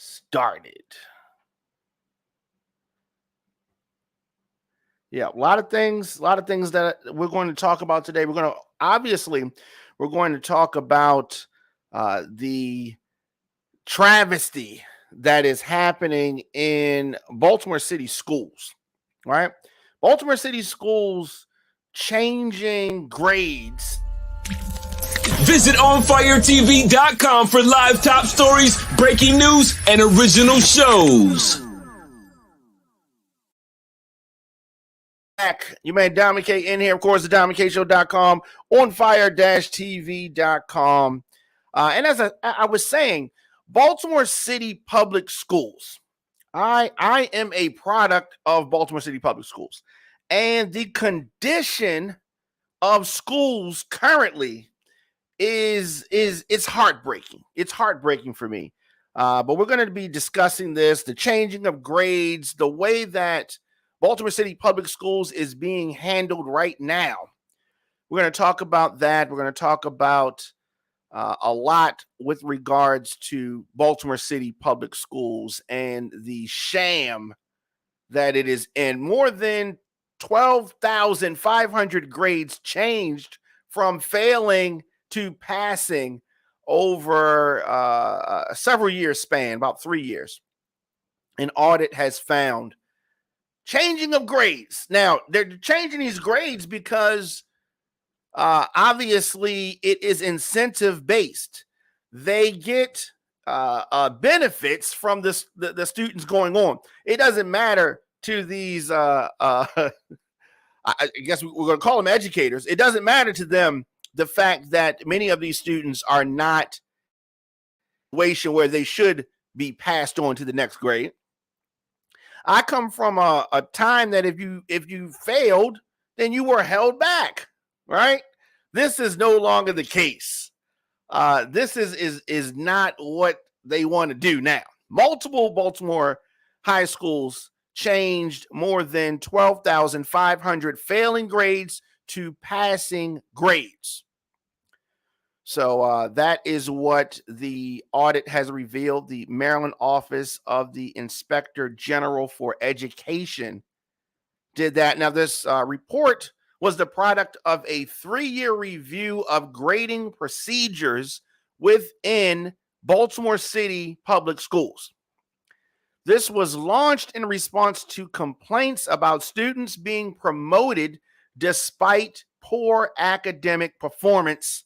started. Yeah, a lot of things that we're going to talk about today. We're going to talk about the travesty that is happening in Baltimore City schools, right? Baltimore City schools changing grades. Visit OnFireTV.com for live top stories, breaking news, and original shows. You may Diamond K in here, of course, the DiamondKShow.com, OnFire-TV.com. And as I was saying, Baltimore City Public Schools. I am a product of Baltimore City Public Schools. And the condition of schools currently is it's heartbreaking. It's heartbreaking for me. But we're going to be discussing this, the changing of grades, the way that Baltimore City Public Schools is being handled right now. We're going to talk about that. We're going to talk about a lot with regards to Baltimore City Public Schools and the sham that it is in. More than 12,500 grades changed from failing to passing over a several years span, about 3 years. An audit has found changing of grades. Now, they're changing these grades because obviously it is incentive based. They get benefits from this the students going on. It doesn't matter to these I guess we're going to call them educators. It doesn't matter to them the fact that many of these students are not in a situation where they should be passed on to the next grade. I come from a time that if you failed, then you were held back, right? This is no longer the case. This is not what they want to do now. Multiple Baltimore high schools changed more than 12,500 failing grades to passing grades. So that is what the audit has revealed. The Maryland Office of the Inspector General for Education did that. Now, this report was the product of a 3-year review of grading procedures within Baltimore City Public Schools. This was launched in response to complaints about students being promoted despite poor academic performance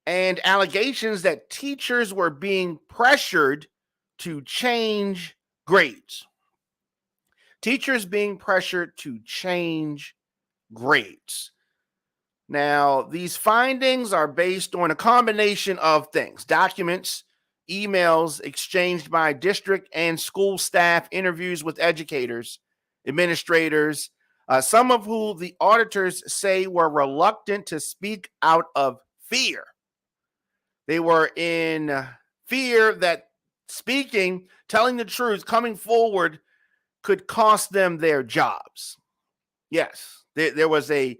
and allegations that teachers were being pressured to change grades. Teachers being pressured to change grades. Now, these findings are based on a combination of things: documents, emails exchanged by district and school staff, interviews with educators, administrators, some of who the auditors say were reluctant to speak out of fear. They were in fear that speaking, telling the truth, coming forward could cost them their jobs. Yes, there was a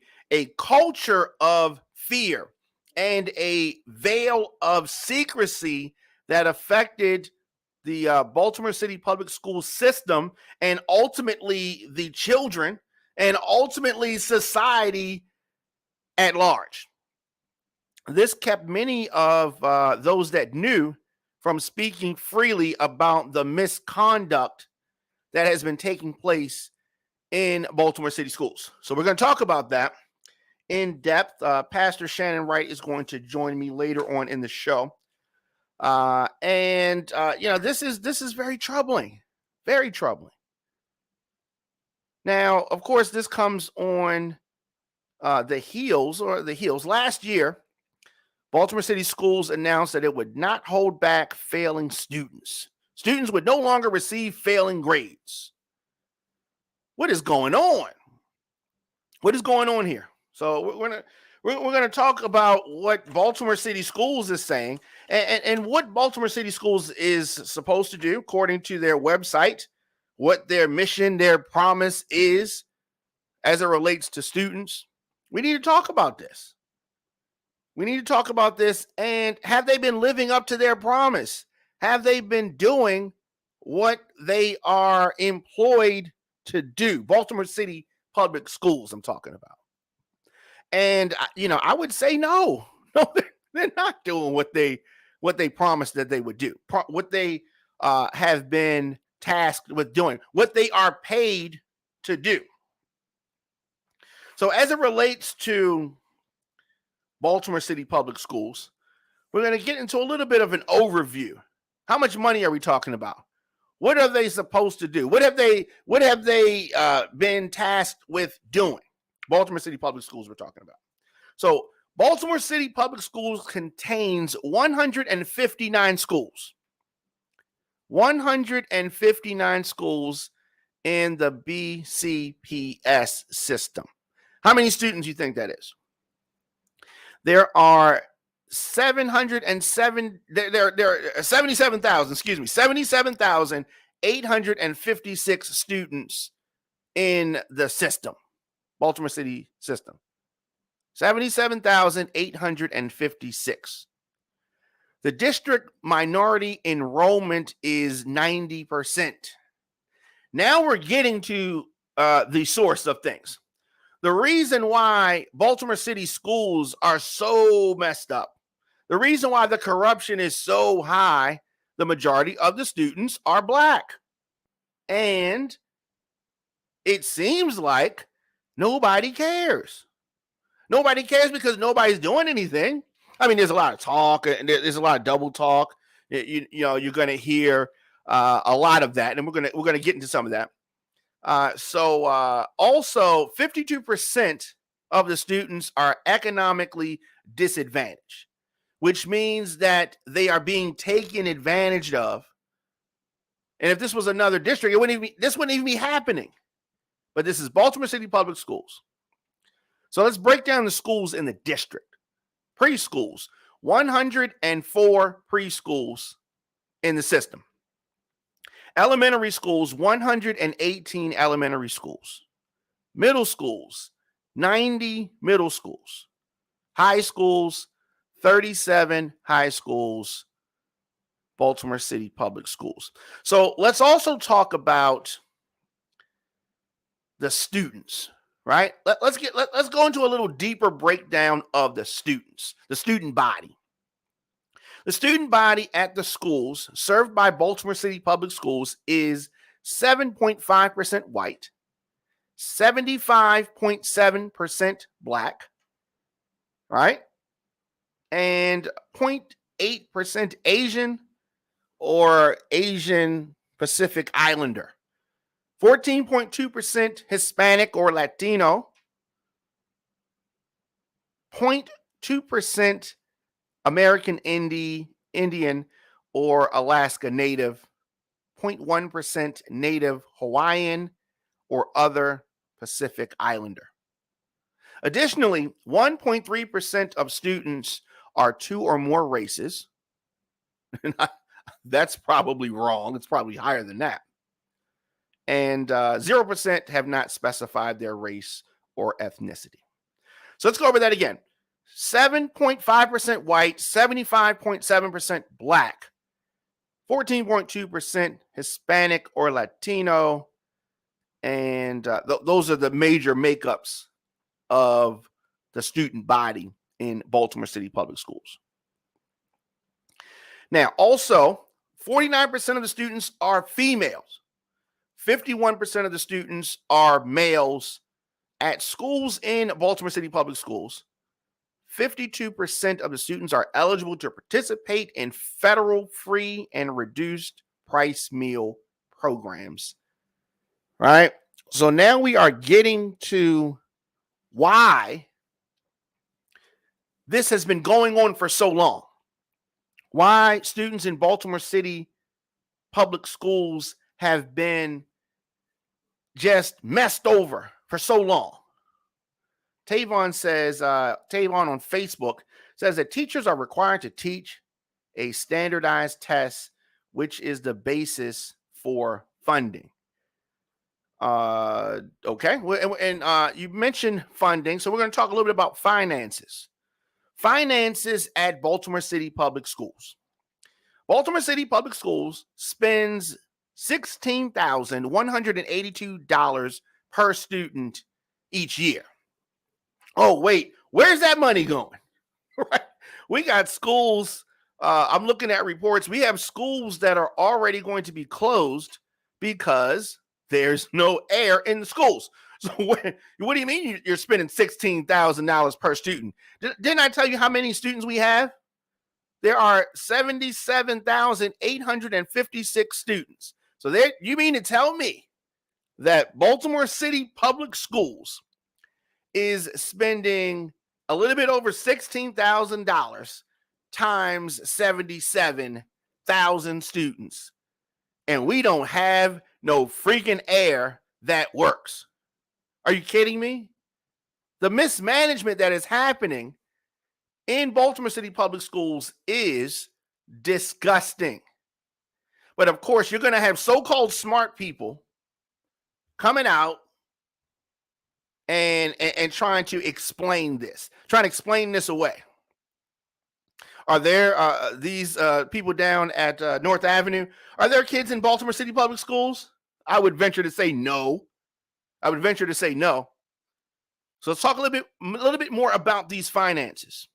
culture of fear and a veil of secrecy that affected the Baltimore City Public School system and ultimately the children and ultimately society at large. This kept many of those that knew from speaking freely about the misconduct that has been taking place in Baltimore City schools. So we're going to talk about that in depth. Pastor Shannon Wright is going to join me later on in the show. This is very troubling, very troubling. Now, of course, this comes on the heels. Last year, Baltimore City Schools announced that it would not hold back failing students. Students would no longer receive failing grades. What is going on? What is going on here? So we're going to talk about what Baltimore City Schools is saying and what Baltimore City Schools is supposed to do according to their website, what their mission, their promise is as it relates to students. We need to talk about this. We need to talk about this. And have they been living up to their promise? Have they been doing what they are employed to do. Baltimore City Public Schools, I'm talking about. And I would say no, they're not doing what they promised that they would do, what they have been tasked with doing, what they are paid to do. So as it relates to Baltimore City Public Schools, we're going to get into a little bit of an overview. How much money are we talking about? What are they supposed to do? What have they been tasked with doing? Baltimore City Public Schools we're talking about. So Baltimore City Public Schools contains 159 schools. 159 schools in the BCPS system. How many students do you think that is? There are 77,856 students in the system, Baltimore City system. 77,856. The district minority enrollment is 90%. Now we're getting to the source of things. The reason why Baltimore City schools are so messed up, the reason why the corruption is so high, the majority of the students are Black. And it seems like nobody cares. Nobody cares because nobody's doing anything. I mean, there's a lot of talk, and there's a lot of double talk. You're going to hear a lot of that, and we're going to get into some of that. Also, 52% of the students are economically disadvantaged, which means that they are being taken advantage of. And if this was another district, this wouldn't even be happening. But this is Baltimore City Public Schools. So let's break down the schools in the district. Preschools, 104 preschools in the system. Elementary schools, 118 elementary schools. Middle schools, 90 middle schools. High schools, 37 high schools. Baltimore City Public Schools. So let's also talk about the students, right? Let's go into a little deeper breakdown of the students, the student body. The student body at the schools served by Baltimore City Public Schools is 7.5% white, 75.7% Black, right? And 0.8% Asian or Asian Pacific Islander. 14.2% Hispanic or Latino. 0.2% American Indian or Alaska Native. 0.1% Native Hawaiian or other Pacific Islander. Additionally, 1.3% of students are two or more races. That's probably wrong. It's probably higher than that. And 0% have not specified their race or ethnicity. So let's go over that again. 7.5% white, 75.7% Black, 14.2% Hispanic or Latino, and those are the major makeups of the student body in Baltimore City Public Schools. Now, also, 49% of the students are females. 51% of the students are males at schools in Baltimore City Public Schools. 52% of the students are eligible to participate in federal free and reduced price meal programs. Right? So now we are getting to why this has been going on for so long. Why students in Baltimore City Public Schools have been just messed over for so long. Tavon says, Tavon on Facebook says that teachers are required to teach a standardized test, which is the basis for funding. Okay. And you mentioned funding, so we're going to talk a little bit about finances. Finances at Baltimore City Public Schools. Baltimore City Public Schools spends $16,182 per student each year. Oh, wait, where's that money going? Right? We got schools. I'm looking at reports. We have schools that are already going to be closed because there's no air in the schools. So what do you mean you're spending $16,000 per student? Didn't I tell you how many students we have? There are 77,856 students. So there, you mean to tell me that Baltimore City Public Schools is spending a little bit over $16,000 times 77,000 students, and we don't have no freaking air that works? Are you kidding me? The mismanagement that is happening in Baltimore City Public Schools is disgusting. But of course, you're going to have so-called smart people coming out and trying to explain this away. Are there these people down at North Avenue? Are there kids in Baltimore City Public Schools? I would venture to say no. So let's talk a little bit more about these finances.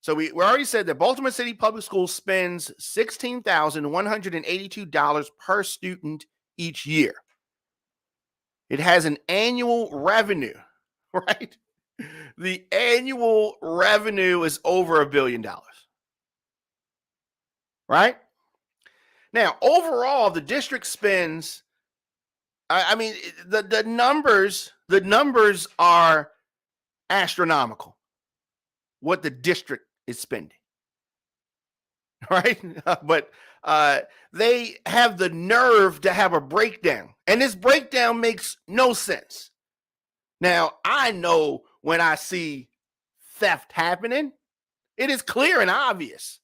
So we already said that Baltimore City Public Schools spends $16,182 per student each year. It has an annual revenue, right? The annual revenue is over $1 billion, right? Now, overall, the district spends, the numbers are astronomical, what the district is spending, right? But they have the nerve to have a breakdown, and this breakdown makes no sense. Now, I know when I see theft happening, it is clear and obvious.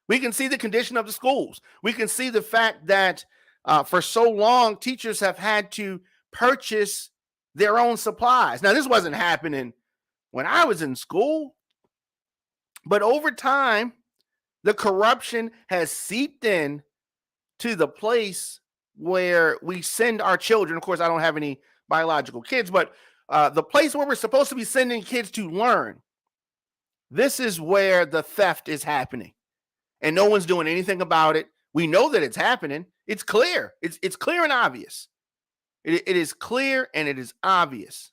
We can see the condition of the schools. We can see the fact that for so long, teachers have had to purchase their own supplies. Now, this wasn't happening when I was in school, but over time, the corruption has seeped in to the place where we send our children. Of course, I don't have any biological kids, but the place where we're supposed to be sending kids to learn, this is where the theft is happening. And no one's doing anything about it. We know that it's happening. It's clear. It's clear and obvious. It is clear and it is obvious.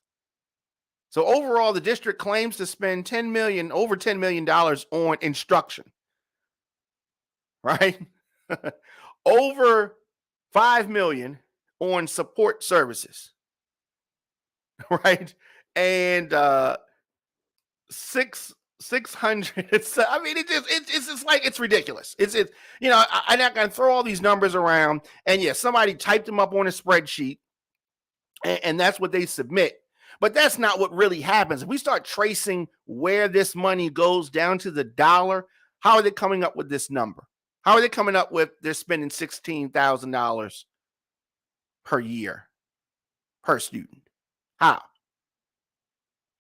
So overall, the district claims to spend over $10 million on instruction, right? Over $5 million on support services, right? And 600. It's just like, it's ridiculous. It's I'm not gonna throw all these numbers around. And yes, somebody typed them up on a spreadsheet, and that's what they submit. But that's not what really happens. If we start tracing where this money goes down to the dollar, how are they coming up with this number? How are they coming up with they're spending $16,000 per year per student? How?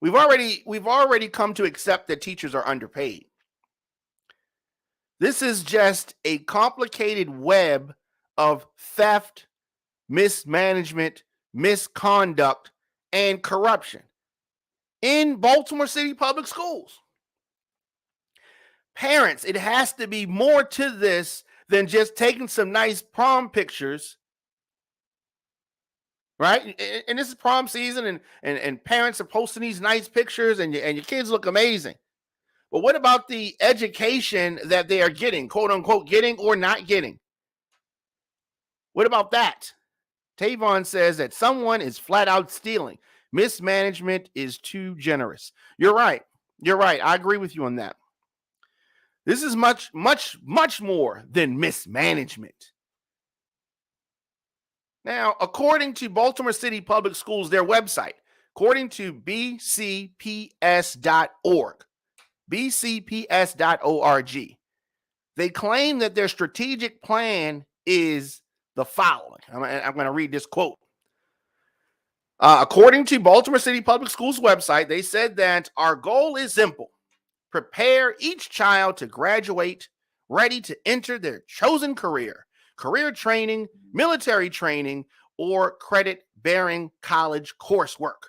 We've already come to accept that teachers are underpaid. This is just a complicated web of theft, mismanagement, misconduct, and corruption in Baltimore City Public Schools. Parents, it has to be more to this than just taking some nice prom pictures, right? And this is prom season, and parents are posting these nice pictures, and your kids look amazing. But what about the education that they are getting, quote unquote, getting or not getting? What about that? Tavon says that someone is flat out stealing. Mismanagement is too generous. You're right. I agree with you on that. This is much, much, much more than mismanagement. Now, according to Baltimore City Public Schools, their website, according to bcps.org, bcps.org, they claim that their strategic plan is the following. I'm going to read this quote. According to Baltimore City Public Schools website, they said that our goal is simple: prepare each child to graduate ready to enter their chosen career. career training, military training, or credit-bearing college coursework.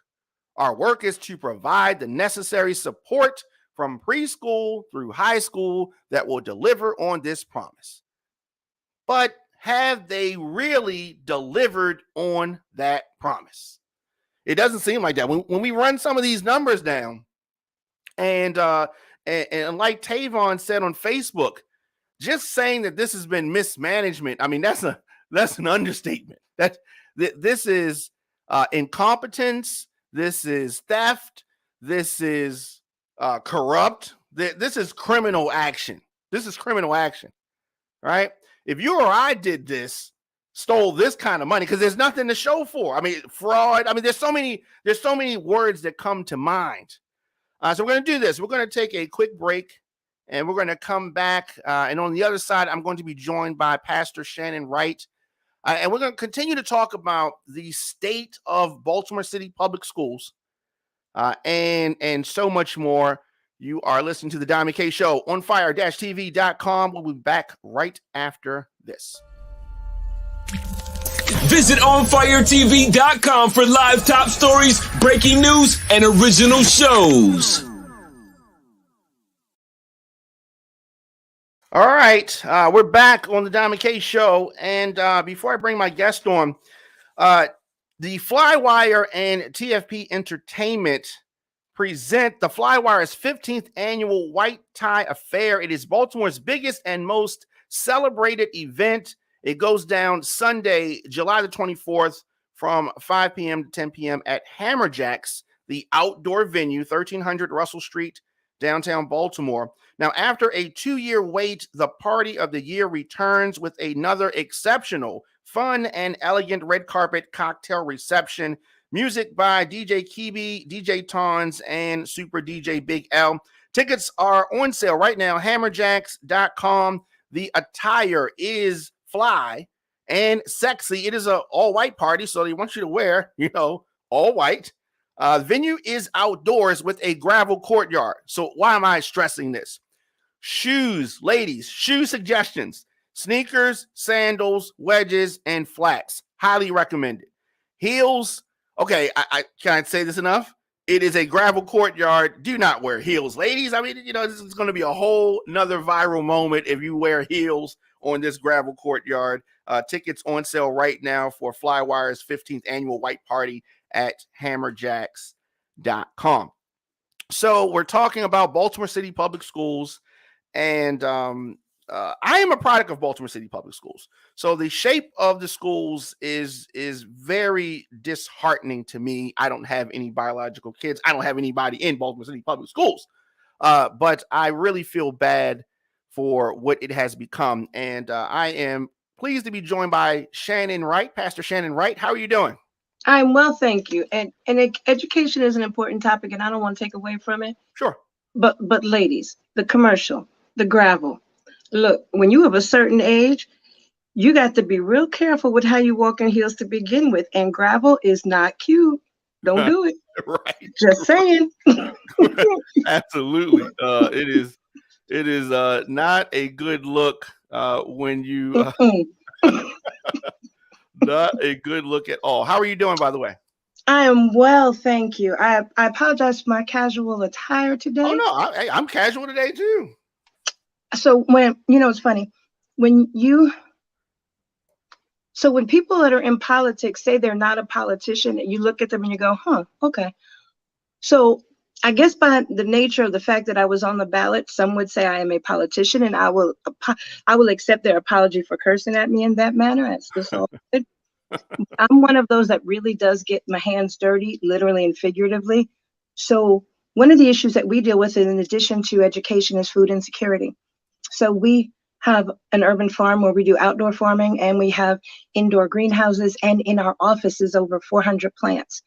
Our work is to provide the necessary support from preschool through high school that will deliver on this promise. But have they really delivered on that promise? It doesn't seem like that. When we run some of these numbers down, and like Tavon said on Facebook, just saying that this has been mismanagement, I mean, that's an understatement. This is incompetence. This is theft. This is corrupt. This is criminal action. This is criminal action, right? If you or I did this, stole this kind of money, because there's nothing to show for. I mean, fraud. I mean, there's so many words that come to mind. So we're going to do this. We're going to take a quick break, and we're going to come back. And on the other side, I'm going to be joined by Pastor Shannon Wright. And we're going to continue to talk about the state of Baltimore City Public Schools and so much more. You are listening to the Diamond K Show on fire-tv.com. We'll be back right after this. Visit onfiretv.com for live top stories, breaking news, and original shows. All right, we're back on the Diamond K Show, and before I bring my guest on, the Flywire and TFP Entertainment present the Flywire's 15th annual White Tie Affair. It is Baltimore's biggest and most celebrated event. It goes down Sunday, July the 24th from 5 p.m. to 10 p.m. at Hammerjacks, the outdoor venue, 1300 Russell Street, downtown Baltimore. Now, after a 2-year wait, the party of the year returns with another exceptional, fun, and elegant red carpet cocktail reception. Music by DJ Kibi, DJ Tons, and Super DJ Big L. Tickets are on sale right now, hammerjacks.com. The attire is fly and sexy. It is an all-white party, so they want you to wear, all white. Venue is outdoors with a gravel courtyard. So why am I stressing this? Shoes, ladies, shoe suggestions: sneakers, sandals, wedges, and flats. Highly recommended. Heels. Okay, I can't say this enough. It is a gravel courtyard. Do not wear heels, ladies. I mean, this is going to be a whole nother viral moment if you wear heels on this gravel courtyard. Tickets on sale right now for Flywire's 15th annual white party at hammerjacks.com. So we're talking about Baltimore City Public Schools, and I am a product of Baltimore City Public Schools. So the shape of the schools is very disheartening to me. I don't have any biological kids. I don't have anybody in Baltimore City Public Schools. But I really feel bad for what it has become. And I am pleased to be joined by Shannon Wright. Pastor Shannon Wright, how are you doing? I'm well, thank you. And education is an important topic, and I don't want to take away from it. Sure. But ladies, the commercial, the gravel. Look, when you have a certain age, you got to be real careful with how you walk in heels to begin with. And gravel is not cute. Don't do it. Right. Just saying. Absolutely. It is not a good look when you not a good look at all. How are you doing, by the way? I am well, thank you. I apologize for my casual attire today. Oh no, I'm casual today too. So when it's funny when people that are in politics say they're not a politician, you look at them and you go, okay. So I guess by the nature of the fact that I was on the ballot, some would say I am a politician, and I will accept their apology for cursing at me in that manner. That's just all good. I'm one of those that really does get my hands dirty, literally and figuratively. So one of the issues that we deal with, in addition to education, is food insecurity. So we have an urban farm where we do outdoor farming, and we have indoor greenhouses, and in our offices over 400 plants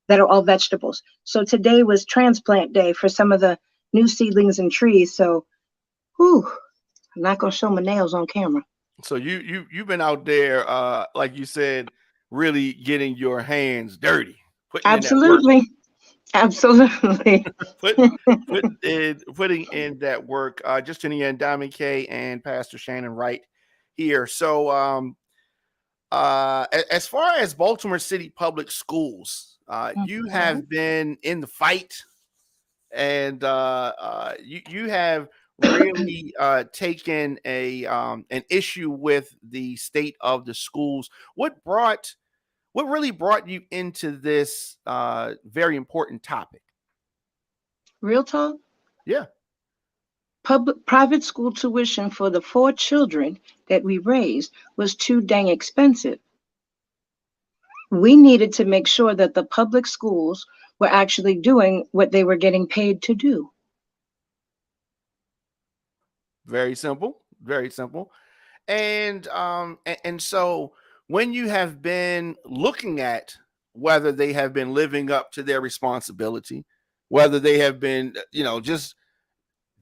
that are all vegetables. So today was transplant day for some of the new seedlings and trees. So, I'm not gonna show my nails on camera. So you've been out there, like you said, really getting your hands dirty. Absolutely. Absolutely. Putting in that work. Just tuning in, Diamond K and Pastor Shannon Wright here. So, as far as Baltimore City Public Schools, you have been in the fight, and you have really taken an issue with the state of the schools. What really brought you into this very important topic? Real talk. Yeah. Private school tuition for the 4 children that we raised was too dang expensive. We needed to make sure that the public schools were actually doing what they were getting paid to do. Very simple. Very simple. And so when you have been looking at whether they have been living up to their responsibility, whether they have been, just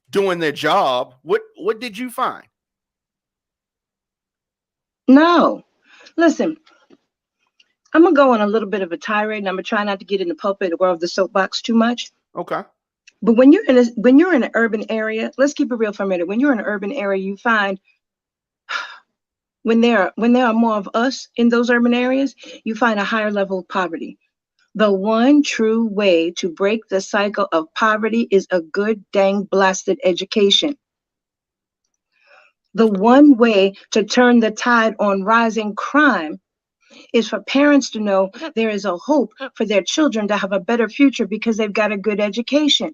doing their job, what did you find? No. Listen, I'm gonna go on a little bit of a tirade, and I'm gonna try not to get in the pulpit or of the soapbox too much. Okay. But when you're in an urban area, let's keep it real for a minute. When you're in an urban area, you find when there are more of us in those urban areas, you find a higher level of poverty. The one true way to break the cycle of poverty is a good dang blasted education. The one way to turn the tide on rising crime is for parents to know there is a hope for their children to have a better future because they've got a good education.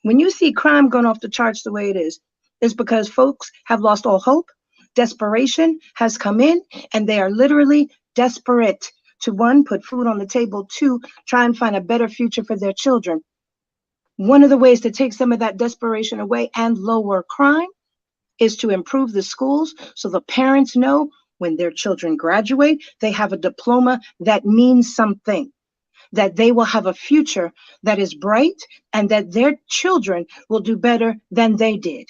When you see crime going off the charts the way it is, it's because folks have lost all hope. Desperation has come in, and they are literally desperate to, 1, put food on the table, 2, try and find a better future for their children. One of the ways to take some of that desperation away and lower crime is to improve the schools so the parents know when their children graduate, they have a diploma that means something, that they will have a future that is bright, and that their children will do better than they did.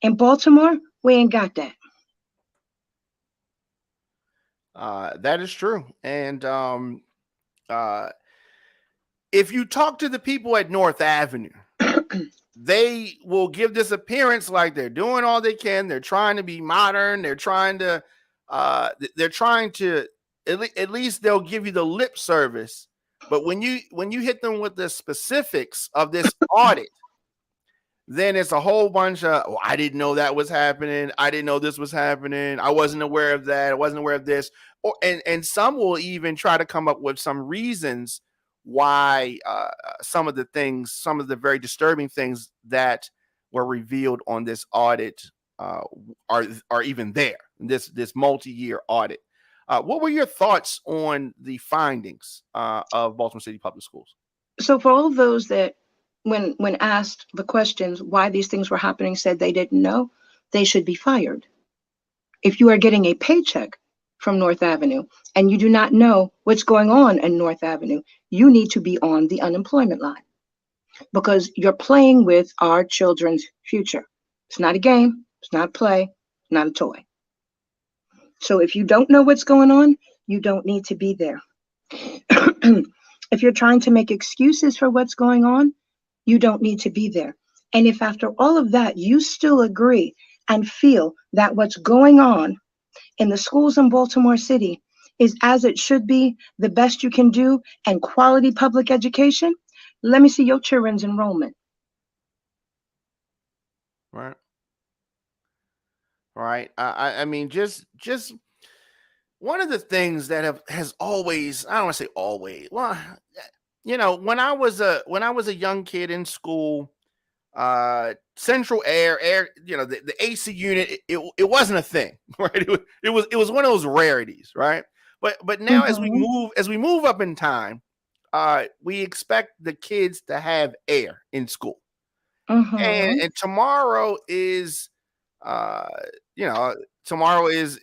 In Baltimore, we ain't got that. That is true. And if you talk to the people at North Avenue, they will give this appearance like they're doing all they can. They're trying to be modern. They're trying to at least they'll give you the lip service. But when you hit them with the specifics of this audit, then it's a whole bunch of, oh, I didn't know that was happening. I didn't know this was happening. I wasn't aware of that. I wasn't aware of this. And some will even try to come up with some reasons why some of the very disturbing things that were revealed on this audit are even there. This multi-year audit. What were your thoughts on the findings of Baltimore City Public Schools? So for all of those that, when asked the questions why these things were happening, said they didn't know, they should be fired. If you are getting a paycheck from North Avenue and you do not know what's going on in North Avenue, you need to be on the unemployment line, because you're playing with our children's future. It's not a game. It's not a play. Not a toy. So if you don't know what's going on, you don't need to be there. If you're trying to make excuses for what's going on, you don't need to be there. And if after all of that, you still agree and feel that what's going on in the schools in Baltimore City is as it should be, the best you can do, and quality public education, let me see your children's enrollment. Right. Right. I mean, just one of the things that has always, I don't want to say always, well, when I was a young kid in school, central air, the AC unit, it wasn't a thing, right? It was one of those rarities, right? But now as we move up in time, we expect the kids to have air in school. And tomorrow is tomorrow is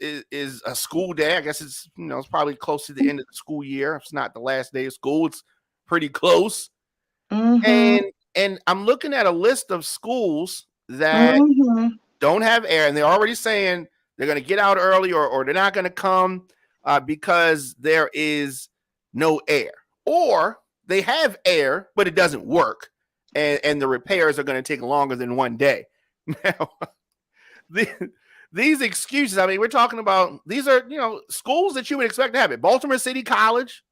a school day. I guess it's it's probably close to the end of the school year. If it's not the last day of school, it's pretty close. And I'm looking at a list of schools that don't have air, and they're already saying they're going to get out early, or they're not going to come because there is no air, or they have air but it doesn't work, and the repairs are going to take longer than one day. Now, these excuses, I mean, we're talking about, these are, schools that you would expect to have it. Baltimore City College,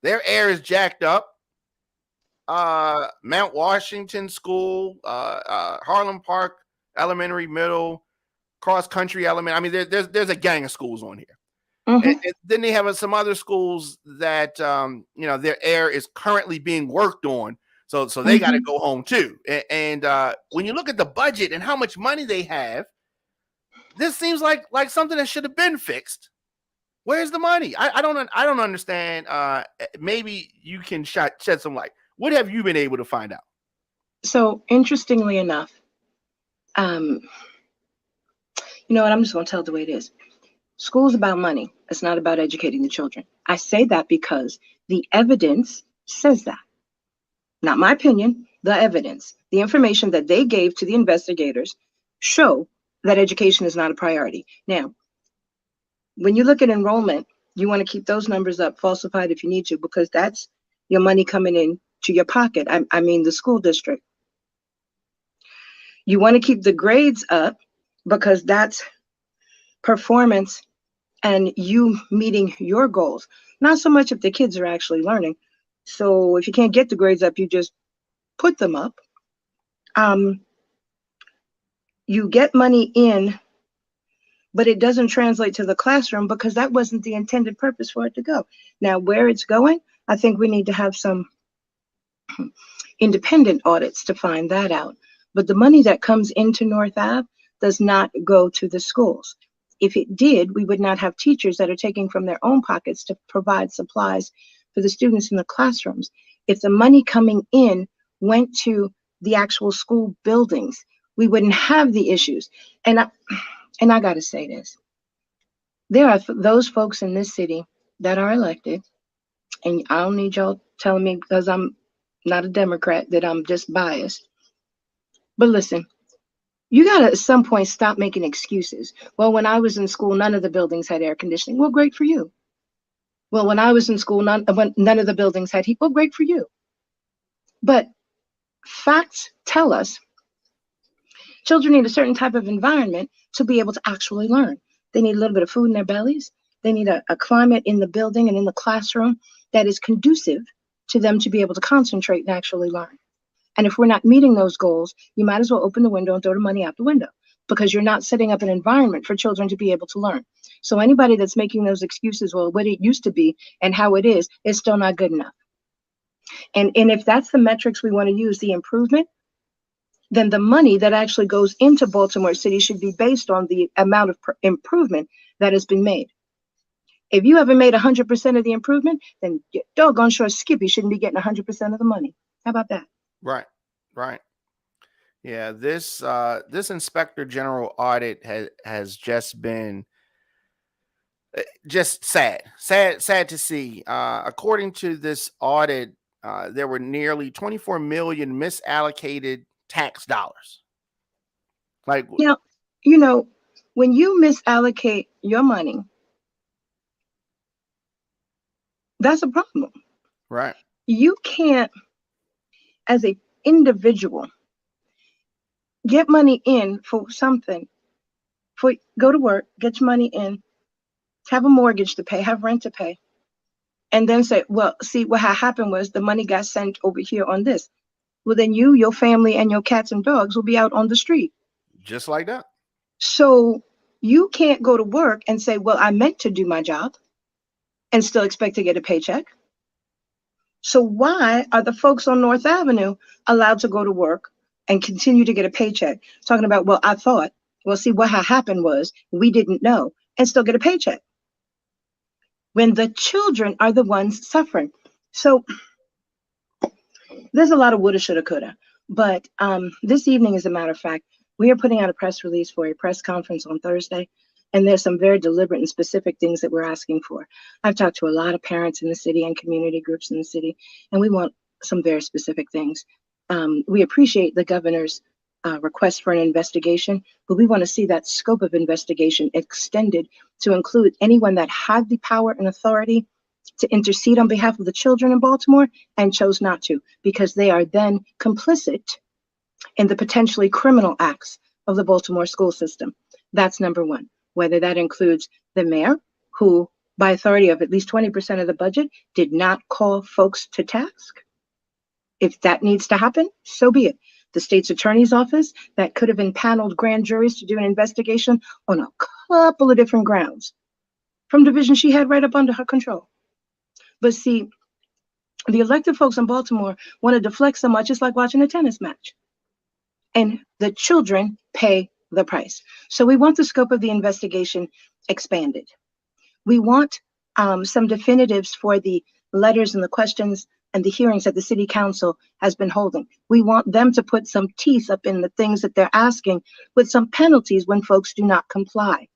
their air is jacked up. Mount Washington School, Harlem Park Elementary, Middle, Cross Country Element. I mean, there's a gang of schools on here. Mm-hmm. And then they have some other schools that, their air is currently being worked on. So they got to go home too. And when you look at the budget and how much money they have, this seems like something that should have been fixed. Where's the money? I don't understand. Maybe you can shed some light. What have you been able to find out? So interestingly enough, you know what? I'm just going to tell it the way it is. School's about money. It's not about educating the children. I say that because the evidence says that. Not my opinion, the evidence. The information that they gave to the investigators show that education is not a priority. Now, when you look at enrollment, you want to keep those numbers up, falsified if you need to, because that's your money coming in to your pocket. I mean, the school district. You want to keep the grades up because that's performance and you meeting your goals. Not so much if the kids are actually learning. So if you can't get the grades up, you just put them up. You get money in, but it doesn't translate to the classroom because that wasn't the intended purpose for it to go. Now, where it's going, I think we need to have some independent audits to find that out. But the money that comes into North Ave does not go to the schools. If it did, we would not have teachers that are taking from their own pockets to provide supplies for the students in the classrooms. If the money coming in went to the actual school buildings, we wouldn't have the issues. And I got to say this. There are those folks in this city that are elected, and I don't need y'all telling me because I'm not a Democrat that I'm just biased. But listen, you got to at some point stop making excuses. Well, when I was in school, none of the buildings had air conditioning. Well, great for you. Well, when I was in school, none of the buildings had heat. Well, great for you. But facts tell us children need a certain type of environment to be able to actually learn. They need a little bit of food in their bellies. They need a climate in the building and in the classroom that is conducive to them to be able to concentrate and actually learn. And if we're not meeting those goals, you might as well open the window and throw the money out the window because you're not setting up an environment for children to be able to learn. So anybody that's making those excuses, well, what it used to be and how it is still not good enough. And if that's the metrics we want to use, the improvement, then the money that actually goes into Baltimore City should be based on the amount of improvement that has been made. If you haven't made 100% of the improvement, then doggone sure Skippy shouldn't be getting 100% of the money. How about that? Right. Yeah, this Inspector General audit has just been just sad to see. According to this audit, there were nearly 24 million misallocated tax dollars. Like, now, when you misallocate your money, that's a problem. Right. You can't, as an individual, get money in for something, go to work, get your money in, have a mortgage to pay, have rent to pay, and then say, well, see, what happened was the money got sent over here on this. Well, then you, your family, and your cats and dogs will be out on the street. Just like that. So you can't go to work and say, well, I meant to do my job and still expect to get a paycheck. So why are the folks on North Avenue allowed to go to work and continue to get a paycheck? Talking about, well, I thought, well, see, what happened was we didn't know and still get a paycheck. When the children are the ones suffering. So there's a lot of woulda, shoulda, coulda. But this evening, as a matter of fact, we are putting out a press release for a press conference on Thursday. And there's some very deliberate and specific things that we're asking for. I've talked to a lot of parents in the city and community groups in the city, and we want some very specific things. We appreciate the governor's request for an investigation, but we want to see that scope of investigation extended to include anyone that had the power and authority to intercede on behalf of the children in Baltimore and chose not to, because they are then complicit in the potentially criminal acts of the Baltimore school system. That's number one. Whether that includes the mayor, who by authority of at least 20% of the budget did not call folks to task. If that needs to happen, so be it. The state's attorney's office that could have impaneled grand juries to do an investigation on a couple of different grounds from divisions she had right up under her control. But see, the elected folks in Baltimore want to deflect so much, it's like watching a tennis match. And the children pay the price. So we want the scope of the investigation expanded. We want some definitives for the letters and the questions and the hearings that the city council has been holding. We want them to put some teeth up in the things that they're asking with some penalties when folks do not comply.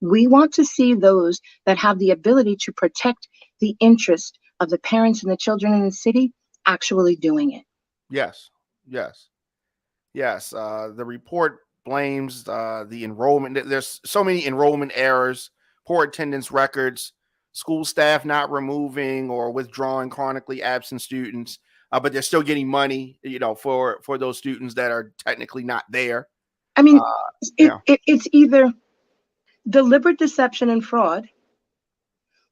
We want to see those that have the ability to protect the interest of the parents and the children in the city actually doing it. Yes. The report blames the enrollment. There's so many enrollment errors, poor attendance records, school staff not removing or withdrawing chronically absent students, but they're still getting money, for those students that are technically not there. I mean, it's either deliberate deception and fraud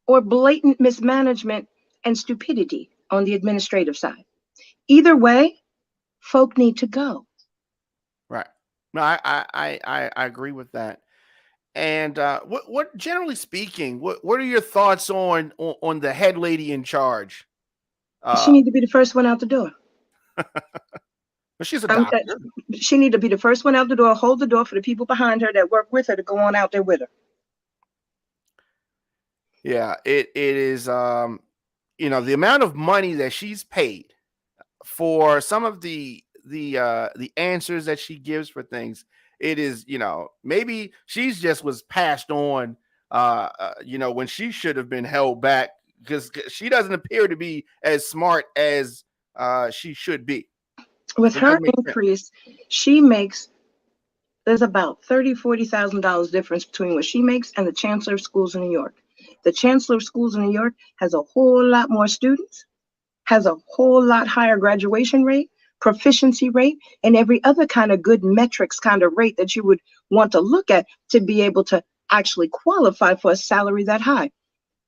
or blatant mismanagement and stupidity on the administrative side. Either way, folk need to go. Right. No, I agree with that. And what generally speaking, what are your thoughts on the head lady in charge? She needs to be the first one out the door. But she's a doctor. She needs to be the first one out the door, hold the door for the people behind her that work with her to go on out there with her. Yeah, it is, the amount of money that she's paid for some of the answers that she gives for things. It is, maybe she's just was passed on, when she should have been held back because she doesn't appear to be as smart as she should be. With her increase, there's about $30,000-$40,000 difference between what she makes and the chancellor of schools in New York. The chancellor of schools in New York has a whole lot more students, has a whole lot higher graduation rate, proficiency rate, and every other kind of good metrics kind of rate that you would want to look at to be able to actually qualify for a salary that high.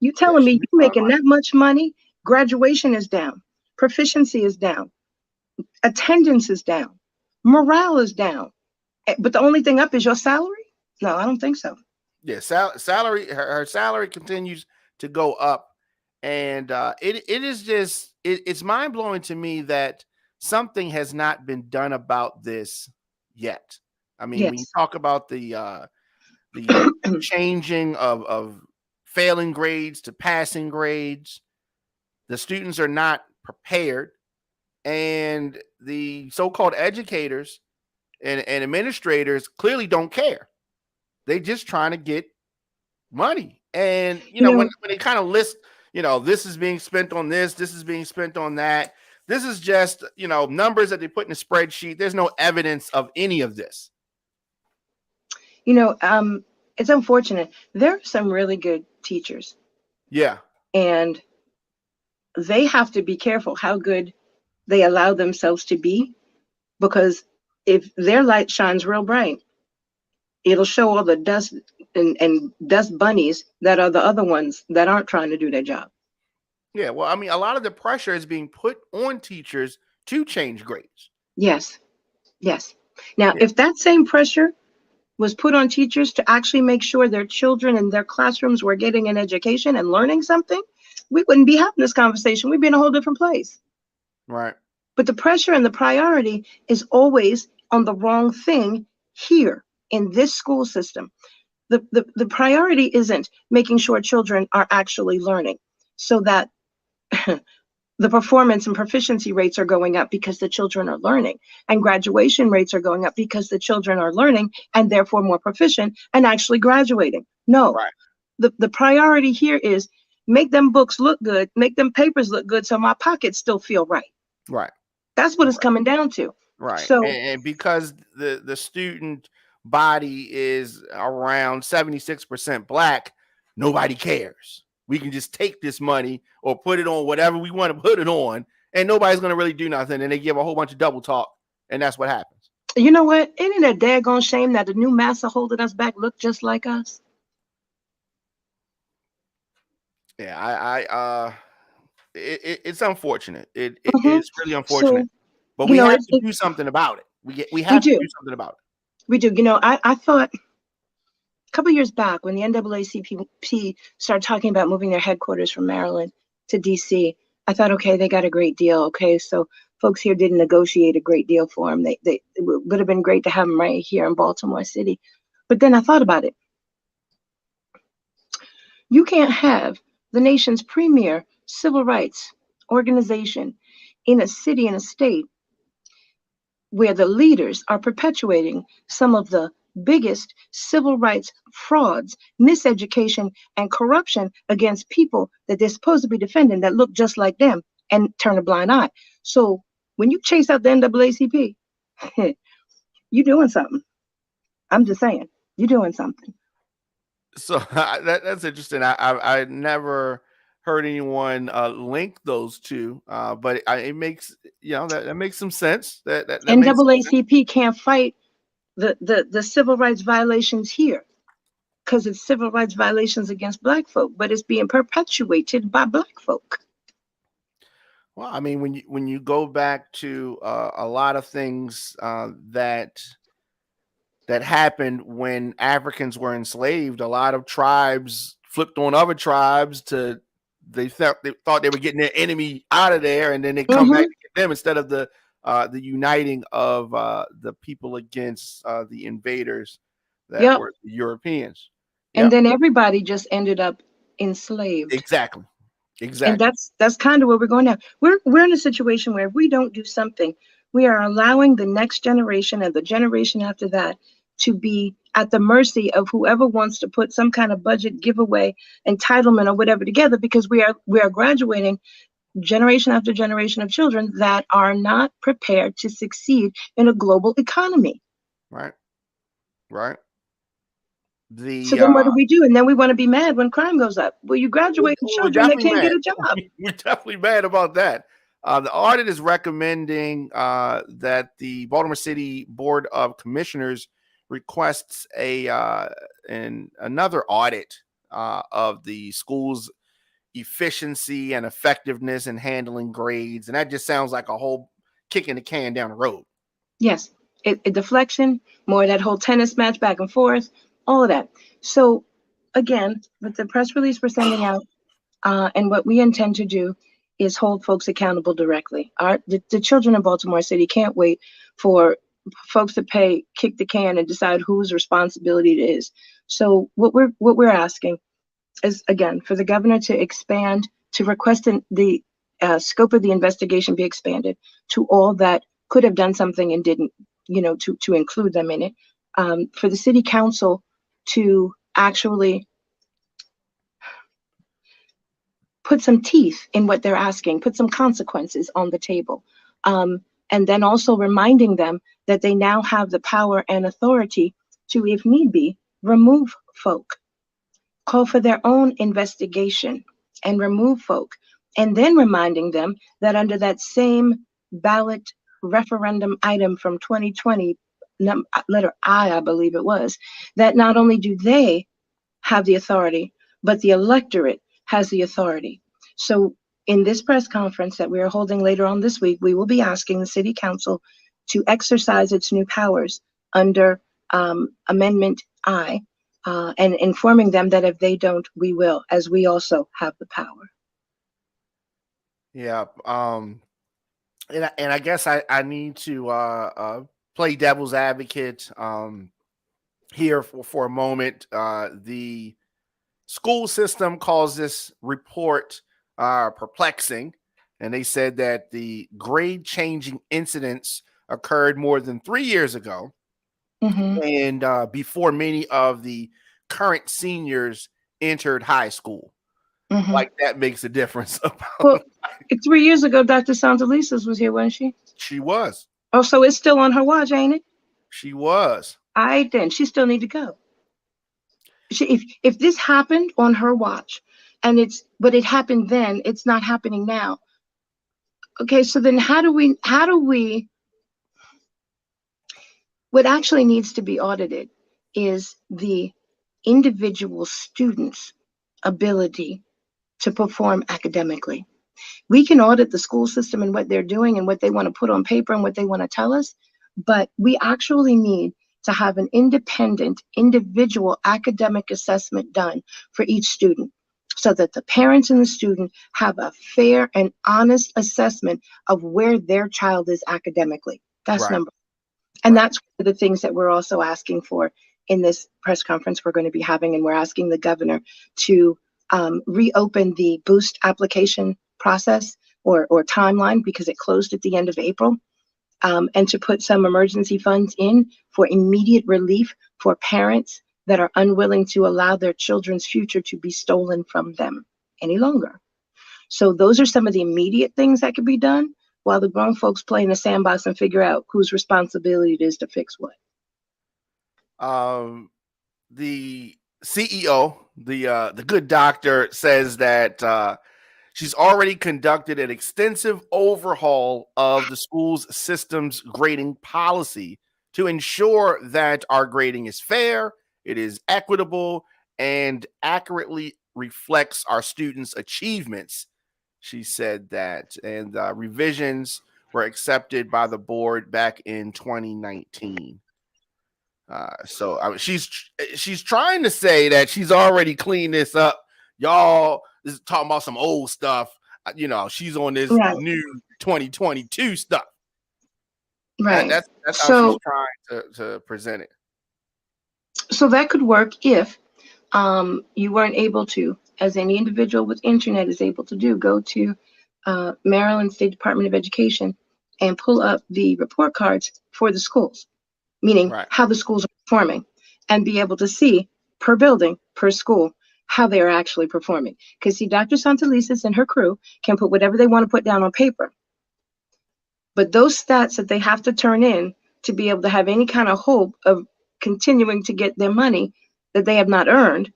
You telling me you're making that much money, graduation is down, proficiency is down, attendance is down, morale is down, but the only thing up is your salary? No, I don't think so. Yeah, salary. Her salary continues to go up, and it is just it's mind blowing to me that something has not been done about this yet. I mean, when you talk about the changing of failing grades to passing grades, the students are not prepared, and the so-called educators and administrators clearly don't care. They just trying to get money. And, when they kind of list, this is being spent on this is being spent on that. This is just, numbers that they put in a spreadsheet. There's no evidence of any of this. It's unfortunate. There are some really good teachers. Yeah. And they have to be careful how good they allow themselves to be, because if their light shines real bright, it'll show all the dust and dust bunnies that are the other ones that aren't trying to do their job. Yeah, well, I mean, a lot of the pressure is being put on teachers to change grades. Yes. Now, if that same pressure was put on teachers to actually make sure their children in their classrooms were getting an education and learning something, we wouldn't be having this conversation. We'd be in a whole different place. Right. But the pressure and the priority is always on the wrong thing here in this school system. The priority isn't making sure children are actually learning so that the performance and proficiency rates are going up because the children are learning, and graduation rates are going up because the children are learning and therefore more proficient and actually graduating. No, right. The priority here is make them books look good, make them papers look good so my pockets still feel right. Right. That's what it's coming down to. Right. So, and because the student body is around 76% Black, nobody cares. We can just take this money or put it on whatever we want to put it on, and nobody's going to really do nothing. And they give a whole bunch of double talk, and that's what happens. You know what? Ain't it a daggone shame that the new massa holding us back look just like us? Yeah, it's unfortunate. It Hmm. is really unfortunate. So, But you we know, have to do something about it. We we have to do. do something about We do. I thought a couple years back when the NAACP started talking about moving their headquarters from Maryland to DC, I thought, okay, they got a great deal. Okay, so folks here didn't negotiate a great deal for them. It would have been great to have them right here in Baltimore City. But then I thought about it. You can't have the nation's premier civil rights organization in a city, in a state where the leaders are perpetuating some of the biggest civil rights frauds, miseducation, and corruption against people that they're supposed to be defending that look just like them and turn a blind eye. So when you chase out the NAACP, you're doing something. I'm just saying, you're doing something. it. So that's interesting. I never heard anyone link those two, but it makes that makes some sense. That makes some sense. NAACP can't fight the civil rights violations here because it's civil rights violations against Black folk, but it's being perpetuated by Black folk. Well, I mean, when you go back to a lot of things that happened when Africans were enslaved, a lot of tribes flipped on other tribes to they thought they were getting their enemy out of there, and then they come back Mm-hmm. to get them instead of the uniting of the people against the invaders that Yep. were the Europeans. And Yep, then everybody just ended up enslaved. exactly, And exactly. that's kind of where we're going now. We're in a situation where if we don't do something, we are allowing the next generation and the generation after that to be at the mercy of whoever wants to put some kind of budget giveaway, entitlement, or whatever together, because we are graduating generation after generation of children that are not prepared to succeed in a global economy. Right, right. So The then what do we do? And then we want to be mad when crime goes up. Well, you graduating we're children that definitely can't get mad. a job. We're definitely mad about that. The audit is recommending that the Baltimore City Board of Commissioners requests another audit of the school's efficiency and effectiveness in handling grades, and that just sounds like a whole kicking the can down the road. Yes, a deflection, more of that whole tennis match back and forth, all of that. So again, with the press release we're sending out, and what we intend to do is hold folks accountable directly. The children in Baltimore City can't wait for folks to kick the can and decide whose responsibility it is. So what we're asking is, again, for the governor to expand, to request the scope of the investigation be expanded to all that could have done something and didn't, to include them in it. For the city council to actually put some teeth in what they're asking, put some consequences on the table. And then also reminding them that they now have the power and authority to, if need be, remove folk, call for their own investigation and remove folk. And then reminding them that under that same ballot referendum item from 2020, letter I believe it was, that not only do they have the authority, but the electorate has the authority. So in this press conference that we are holding later on this week, we will be asking the city council to exercise its new powers under Amendment I, and informing them that if they don't, we will, as we also have the power. Yeah. And I guess I need to play devil's advocate here for a moment. The school system calls this report perplexing, and they said that the grade changing incidents occurred more than 3 years ago, Mm-hmm. and before many of the current seniors entered high school. Mm-hmm. Like that makes a difference. Well, 3 years ago, Dr. Santelises was here, wasn't she? She was. Oh, so it's still on her watch, ain't it? She was. All right, then she still need to go. If this happened on her watch, but it happened then, it's not happening now. Okay, so then how do we What actually needs to be audited is the individual student's ability to perform academically. We can audit the school system and what they're doing and what they want to put on paper and what they want to tell us, but we actually need to have an independent, individual academic assessment done for each student so that the parents and the student have a fair and honest assessment of where their child is academically. That's Right. number one. And Right. that's one of the things that we're also asking for in this press conference we're going to be having, and we're asking the governor to reopen the boost application process or timeline because it closed at the end of April, and to put some emergency funds in for immediate relief for parents that are unwilling to allow their children's future to be stolen from them any longer. So those are some of the immediate things that could be done while the grown folks play in the sandbox and figure out whose responsibility it is to fix what. The CEO, the good doctor, says that she's already conducted an extensive overhaul of the school's systems grading policy to ensure that our grading is fair, it is equitable, and accurately reflects our students' achievements. She said that, and revisions were accepted by the board back in 2019. So I mean, she's trying to say that she's already cleaned this up. Y'all is talking about some old stuff. You know, she's on this Right. new 2022 stuff. Right. That's how So, she's trying to present it. so that could work if you weren't able to, as any individual with internet is able to do, go to Maryland State Department of Education and pull up the report cards for the schools, meaning Right. how the schools are performing, and be able to see per building, per school, how they are actually performing. Because see, Dr. Santelises and her crew can put whatever they want to put down on paper. But those stats that they have to turn in to be able to have any kind of hope of continuing to get their money that they have not earned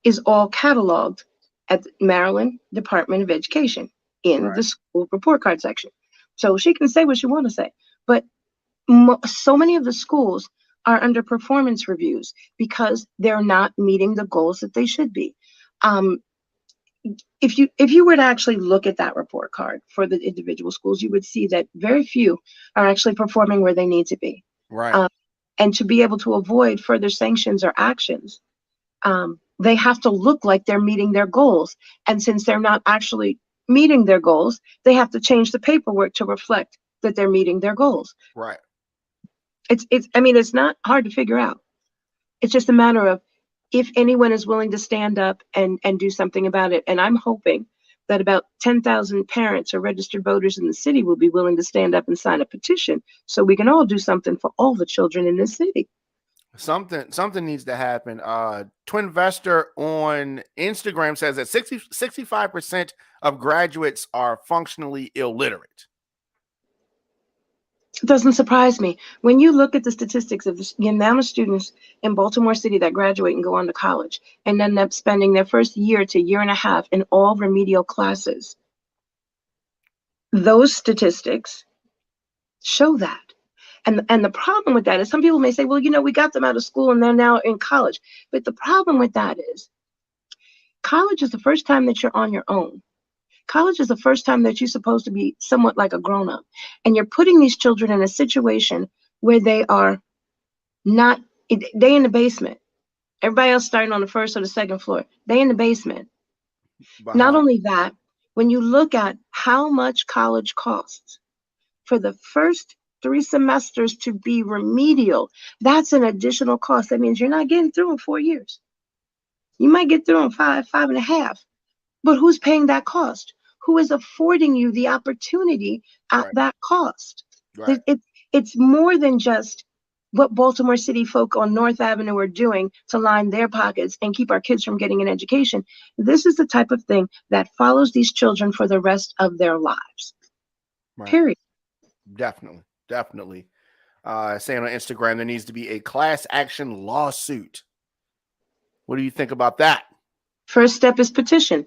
is all cataloged at the Maryland Department of Education in Right. the school report card section. So she can say what she wants to say, but so many of the schools are under performance reviews because they're not meeting the goals that they should be. If you were to actually look at that report card for the individual schools, you would see that very few are actually performing where they need to be. Right. And to be able to avoid further sanctions or actions, they have to look like they're meeting their goals. And since they're not actually meeting their goals, they have to change the paperwork to reflect that they're meeting their goals. Right. I mean, it's not hard to figure out. It's just a matter of if anyone is willing to stand up and do something about it. And I'm hoping that about 10,000 parents or registered voters in the city will be willing to stand up and sign a petition so we can all do something for all the children in this city. Something needs to happen. Twinvestor on Instagram says that 65% of graduates are functionally illiterate. It doesn't surprise me. When you look at the statistics of the amount of students in Baltimore City that graduate and go on to college and end up spending their first year to year and a half in all remedial classes, those statistics show that. And the problem with that is some people may say, well, you know, we got them out of school and they're now in college. But the problem with that is college is the first time that you're on your own. College is the first time that you're supposed to be somewhat like a grown-up. And you're putting these children in a situation where they are not, they in the basement. Everybody else starting on the first or the second floor. They in the basement. Not only that, when you look at how much college costs for the first 3 semesters to be remedial, that's an additional cost. That means you're not getting through in 4 years. You might get through in 5.5. But who's paying that cost? Who is affording you the opportunity at that cost? Right. It's more than just what Baltimore City folk on North Avenue are doing to line their pockets and keep our kids from getting an education. This is the type of thing that follows these children for the rest of their lives. Right. Period. Definitely. Saying on Instagram there needs to be a class action lawsuit. What do you think about that? First step is petition.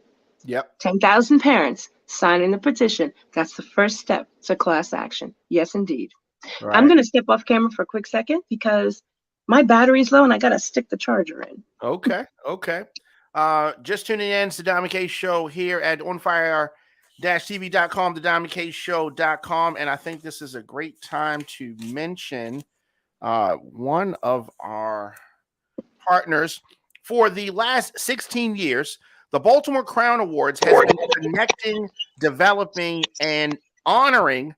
Yep. 10,000 parents signing the petition. That's the first step to class action. Yes, indeed. Right. I'm going to step off camera for a quick second because my battery's low and I got to stick the charger in. Okay. Just tuning in to the Diamond K Show here at onfire-tv.com, the diamondkshow.com. And I think this is a great time to mention one of our partners. For the last 16 years, the Baltimore Crown Awards has been connecting, developing, and honoring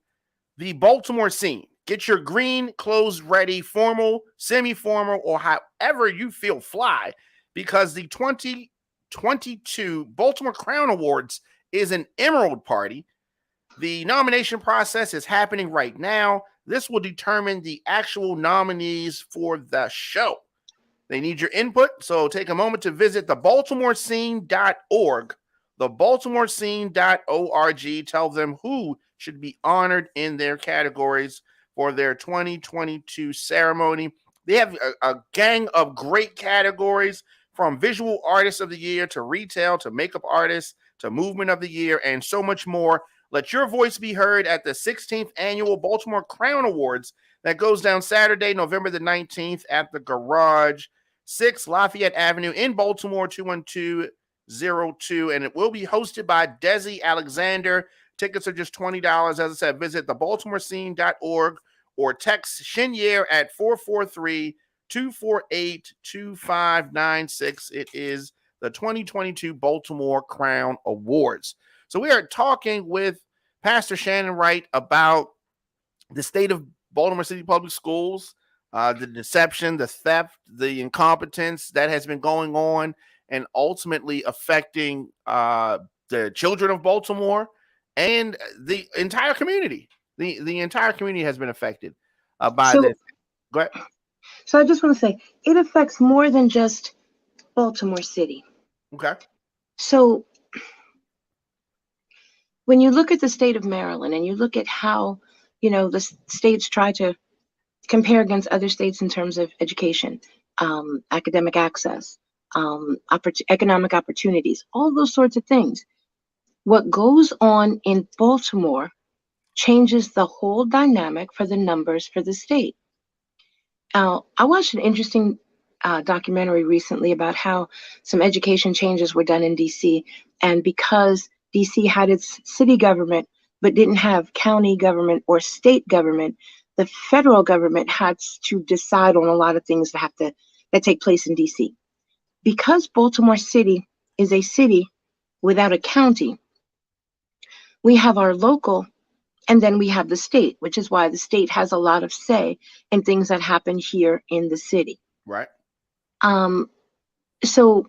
the Baltimore scene. Get your green clothes ready, formal, semi-formal, or however you feel fly, because the 2022 Baltimore Crown Awards is an emerald party. The nomination process is happening right now. This will determine the actual nominees for the show. They need your input, so take a moment to visit thebaltimorescene.org, thebaltimorescene.org. Tell them who should be honored in their categories for their 2022 ceremony. They have a gang of great categories, from visual artist of the year to retail to makeup artist to movement of the year and so much more. Let your voice be heard at the 16th annual Baltimore Crown Awards that goes down Saturday, November the 19th at the Garage, 6 Lafayette Avenue in Baltimore, 21202. And it will be hosted by Desi Alexander. Tickets are just $20. As I said, visit thebaltimorescene.org or text Shinier at 443-248-2596. It is the 2022 Baltimore Crown Awards. So we are talking with Pastor Shannon Wright about the state of Baltimore City Public Schools, the deception, the theft, the incompetence that has been going on and ultimately affecting the children of Baltimore and the entire community. The entire community has been affected by this. Go ahead. So I just want to say, it affects more than just Baltimore City. Okay. So when you look at the state of Maryland and you look at how, the states try to compare against other states in terms of education, academic access, economic opportunities, all those sorts of things. What goes on in Baltimore changes the whole dynamic for the numbers for the state. I watched an interesting documentary recently about how some education changes were done in DC, and because DC had its city government but didn't have county government or state government, the federal government had to decide on a lot of things that take place in DC. Because Baltimore City is a city without a county, we have our local and then we have the state, which is why the state has a lot of say in things that happen here in the city. Right. So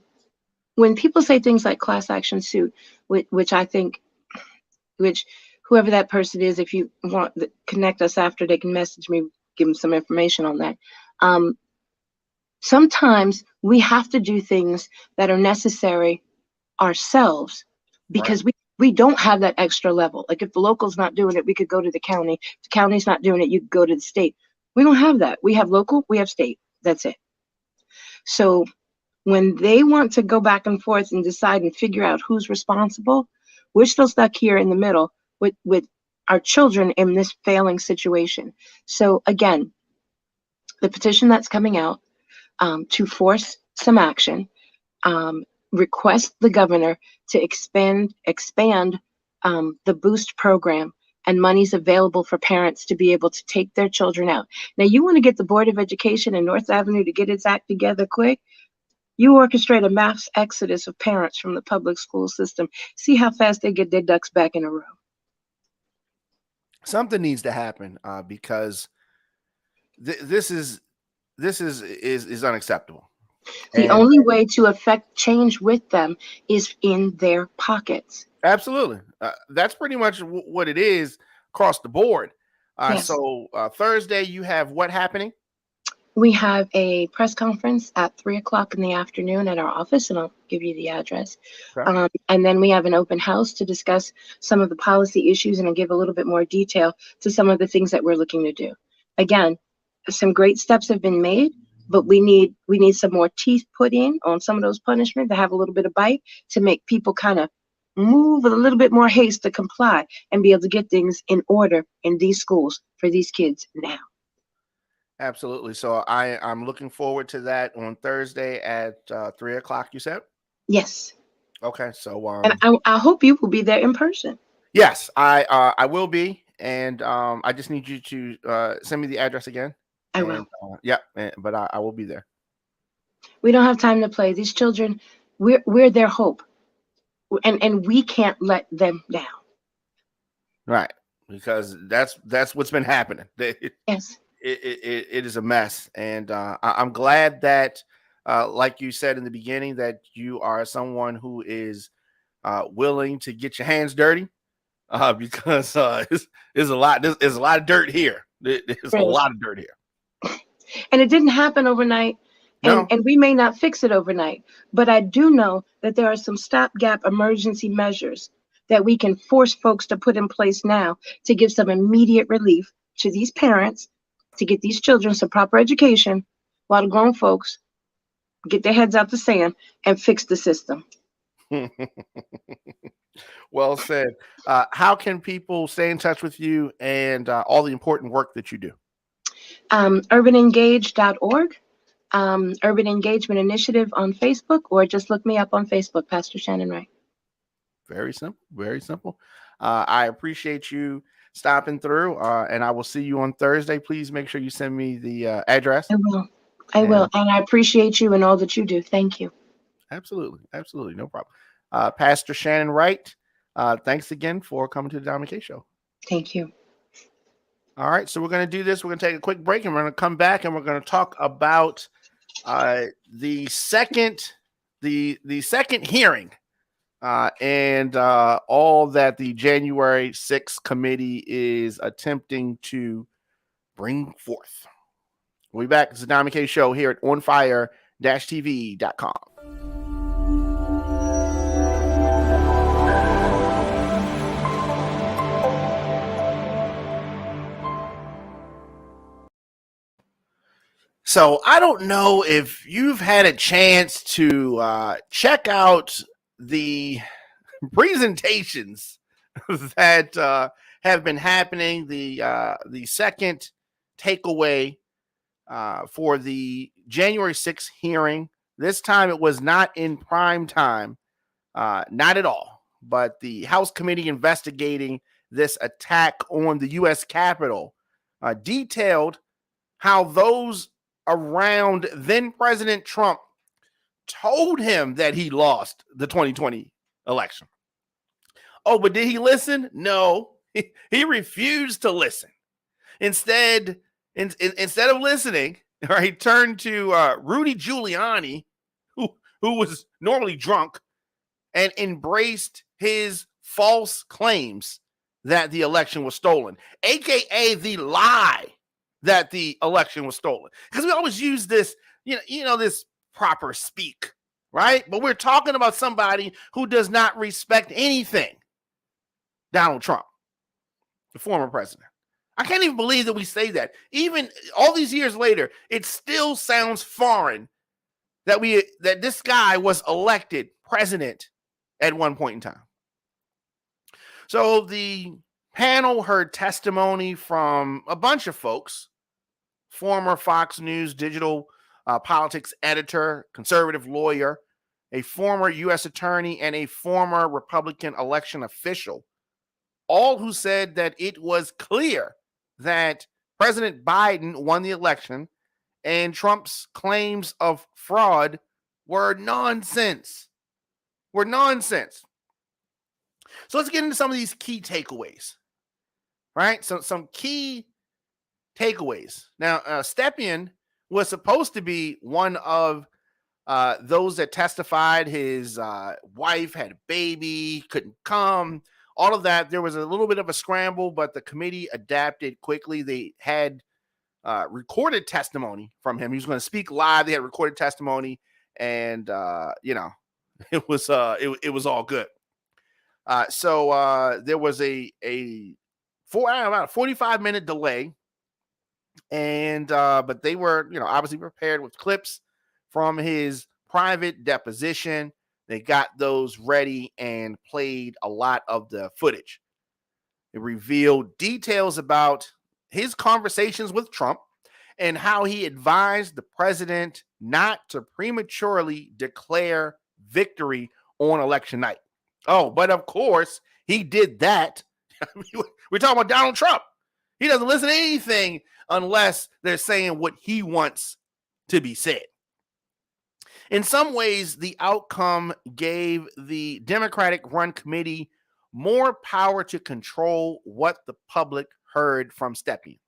when people say things like class action suit, which I think, whoever that person is, if you want to connect us after, they can message me, give them some information on that. Sometimes we have to do things that are necessary ourselves because we don't have that extra level. Like if the local's not doing it, we could go to the county. If the county's not doing it, you could go to the state. We don't have that. We have local, we have state. That's it. So when they want to go back and forth and decide and figure out who's responsible, we're still stuck here in the middle with our children in this failing situation. So again, the petition that's coming out to force some action, request the governor to expand the Boost program and monies available for parents to be able to take their children out. Now, you want to get the Board of Education in North Avenue to get its act together quick? You orchestrate a mass exodus of parents from the public school system. See how fast they get their ducks back in a row. Something needs to happen because this is unacceptable. The only way to affect change with them is in their pockets. Absolutely. That's pretty much what it is across the board. Yes. So Thursday, you have what happening? We have a press conference at 3:00 in the afternoon at our office, and I'll give you the address. Okay. And then we have an open house to discuss some of the policy issues, and I'll give a little bit more detail to some of the things that we're looking to do. Again, some great steps have been made, but we need some more teeth put in on some of those punishments to have a little bit of bite to make people kind of move with a little bit more haste to comply and be able to get things in order in these schools for these kids now. Absolutely. So I'm looking forward to that on Thursday at 3 o'clock, you said? Yes. Okay. So And I hope you will be there in person. yes, I will be. And I just need you to send me the address again. I will. Yeah, but I will be there. We don't have time to play. These children, we're their hope. And we can't let them down. Right. Because that's what's been happening. Yes. It is a mess. And I'm glad that, like you said in the beginning, that you are someone who is willing to get your hands dirty, because there's a lot of dirt here. There's a lot of dirt here. And it didn't happen overnight. And we may not fix it overnight, but I do know that there are some stopgap emergency measures that we can force folks to put in place now to give some immediate relief to these parents, to get these children some proper education, while the grown folks get their heads out the sand and fix the system. Well said. How can people stay in touch with you and all the important work that you do? Urbanengage.org. Urban Engagement Initiative on Facebook, or just look me up on Facebook, Pastor Shannon Wright. Very simple. Very simple. I appreciate you stopping through, and I will see you on Thursday. Please make sure you send me the address. I will. And I appreciate you and all that you do. Thank you. Absolutely. Absolutely. No problem. Pastor Shannon Wright, thanks again for coming to the Diamond K Show. Thank you. All right. So we're going to do this. We're going to take a quick break, and we're going to come back, and we're going to talk about the second hearing and all that the January 6th committee is attempting to bring forth. We'll be back. It's the Diamond K Show here at onfire-tv.com. So I don't know if you've had a chance to check out the presentations that have been happening. The second takeaway for the January 6th hearing. This time it was not in prime time, not at all. But the House committee investigating this attack on the U.S. Capitol detailed how those around then President Trump told him that he lost the 2020 election. Oh, but did he listen? No, he refused to listen. Instead of listening, he turned to Rudy Giuliani, who was normally drunk, and embraced his false claims that the election was stolen, aka the lie that the election was stolen. Because we always use this, this proper speak, right? But we're talking about somebody who does not respect anything. Donald Trump, the former president. I can't even believe that we say that. Even all these years later, it still sounds foreign that this guy was elected president at one point in time. So the panel heard testimony from a bunch of folks: former Fox News digital politics editor, conservative lawyer, a former U.S. attorney, and a former Republican election official, all who said that it was clear that President Biden won the election and Trump's claims of fraud were nonsense. So let's get into some of these key takeaways, right? So some key takeaways. Now, Stepien was supposed to be one of those that testified. His wife had a baby, couldn't come, all of that. There was a little bit of a scramble, but the committee adapted quickly. They had recorded testimony from him. He was going to speak live. They had recorded testimony, and it was all good. So there was about a 45-minute delay, and but they were obviously prepared with clips from his private deposition. They got those ready and played a lot of the footage. It revealed details about his conversations with Trump and how he advised the president not to prematurely declare victory on election night. Oh, but of course, he did that. We're talking about Donald Trump. He doesn't listen to anything unless they're saying what he wants to be said. In some ways, the outcome gave the Democratic-run committee more power to control what the public heard from Stepien.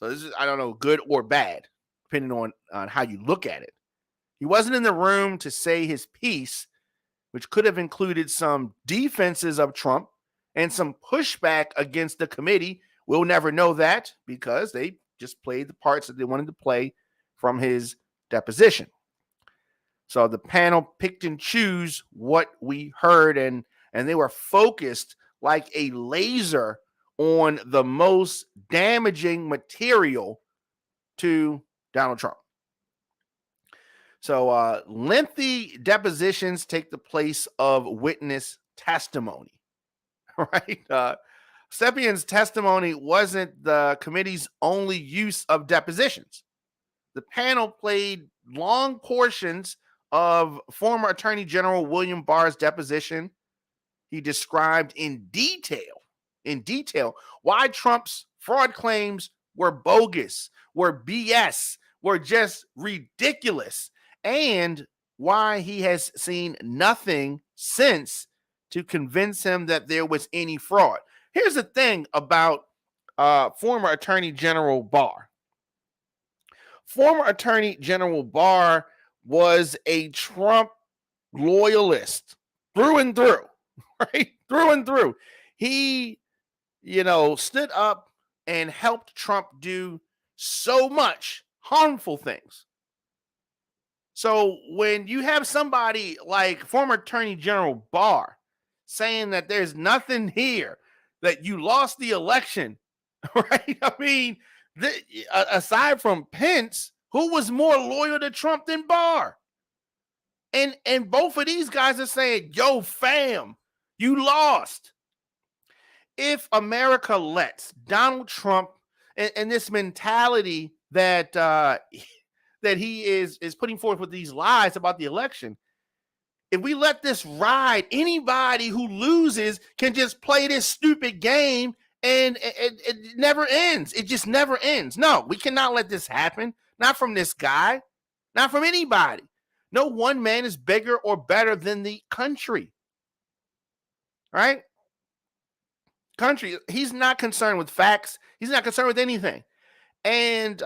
So this is, I don't know, good or bad, depending on how you look at it. He wasn't in the room to say his piece, which could have included some defenses of Trump and some pushback against the committee. We'll never know that because they just played the parts that they wanted to play from his deposition. So the panel picked and chose what we heard, and they were focused like a laser on the most damaging material to Donald Trump. So lengthy depositions take the place of witness testimony, right? Stepien's testimony wasn't the committee's only use of depositions. The panel played long portions of former Attorney General William Barr's deposition. He described in detail why Trump's fraud claims were bogus, were BS, were just ridiculous, and why he has seen nothing since to convince him that there was any fraud. Here's the thing about former Attorney General Barr. Former Attorney General Barr was a Trump loyalist through and through, right? Through and through. He, stood up and helped Trump do so much harmful things. So when you have somebody like former Attorney General Barr saying that there's nothing here, that you lost the election, right? I mean, aside from Pence, who was more loyal to Trump than Barr? And both of these guys are saying, yo, fam, you lost. If America lets Donald Trump and this mentality that that he is putting forth with these lies about the election, if we let this ride, anybody who loses can just play this stupid game and it never ends. It just never ends. No, we cannot let this happen. Not from this guy, not from anybody. No one man is bigger or better than the country. Right? Country, he's not concerned with facts. He's not concerned with anything. And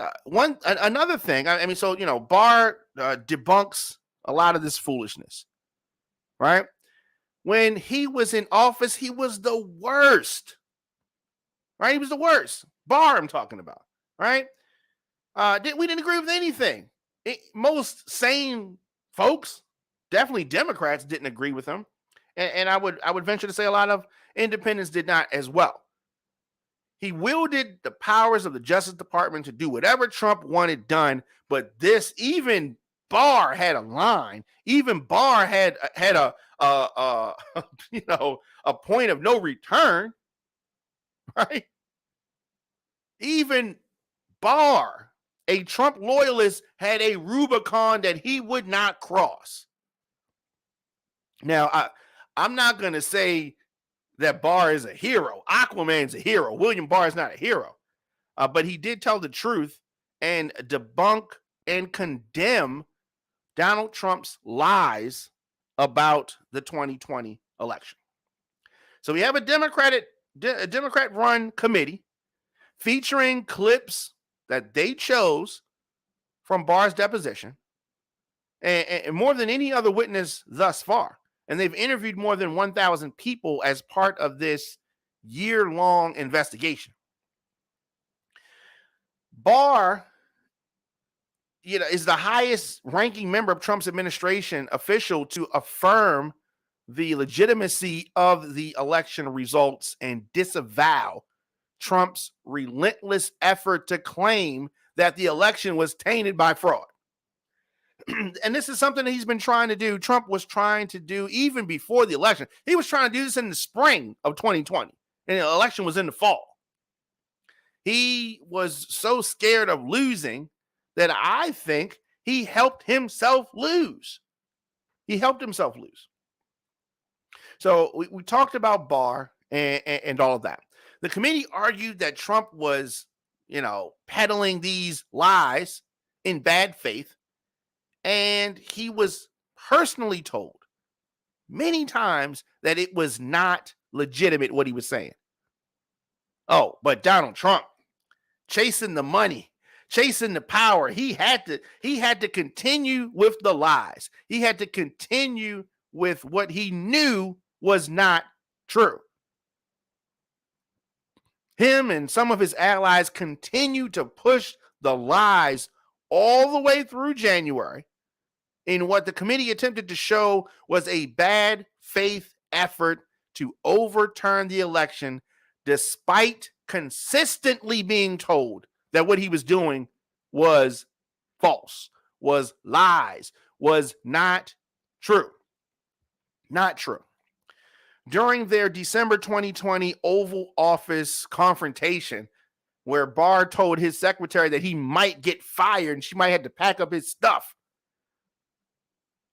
another thing, Barr debunks a lot of this foolishness. Right? When he was in office, he was the worst. Right? He was the worst. Barr, I'm talking about. Right? We didn't agree with anything. Most sane folks, definitely Democrats, didn't agree with him. And I would venture to say a lot of independents did not as well. He wielded the powers of the Justice Department to do whatever Trump wanted done, but even Barr had a line. Even Barr had a point of no return, right? Even Barr, a Trump loyalist, had a Rubicon that he would not cross. Now, I'm not going to say that Barr is a hero. Aquaman's a hero. William Barr is not a hero. But he did tell the truth and debunk and condemn Donald Trump's lies about the 2020 election. So we have a Democrat-run committee featuring clips that they chose from Barr's deposition, and more than any other witness thus far. And they've interviewed more than 1,000 people as part of this year-long investigation. Barr, is the highest-ranking member of Trump's administration official to affirm the legitimacy of the election results and disavow Trump's relentless effort to claim that the election was tainted by fraud. And this is something that he's been trying to do. Trump was trying to do even before the election. He was trying to do this in the spring of 2020, and the election was in the fall. He was so scared of losing that I think he helped himself lose. He helped himself lose. So we talked about Barr and all of that. The committee argued that Trump was, peddling these lies in bad faith. And he was personally told many times that it was not legitimate what he was saying. Oh, but Donald Trump chasing the money, chasing the power, he had to continue with the lies. He had to continue with what he knew was not true. Him and some of his allies continued to push the lies all the way through January in what the committee attempted to show was a bad faith effort to overturn the election, despite consistently being told that what he was doing was false, was lies, was not true. Not true. During their December 2020 Oval Office confrontation, where Barr told his secretary that he might get fired and she might have to pack up his stuff,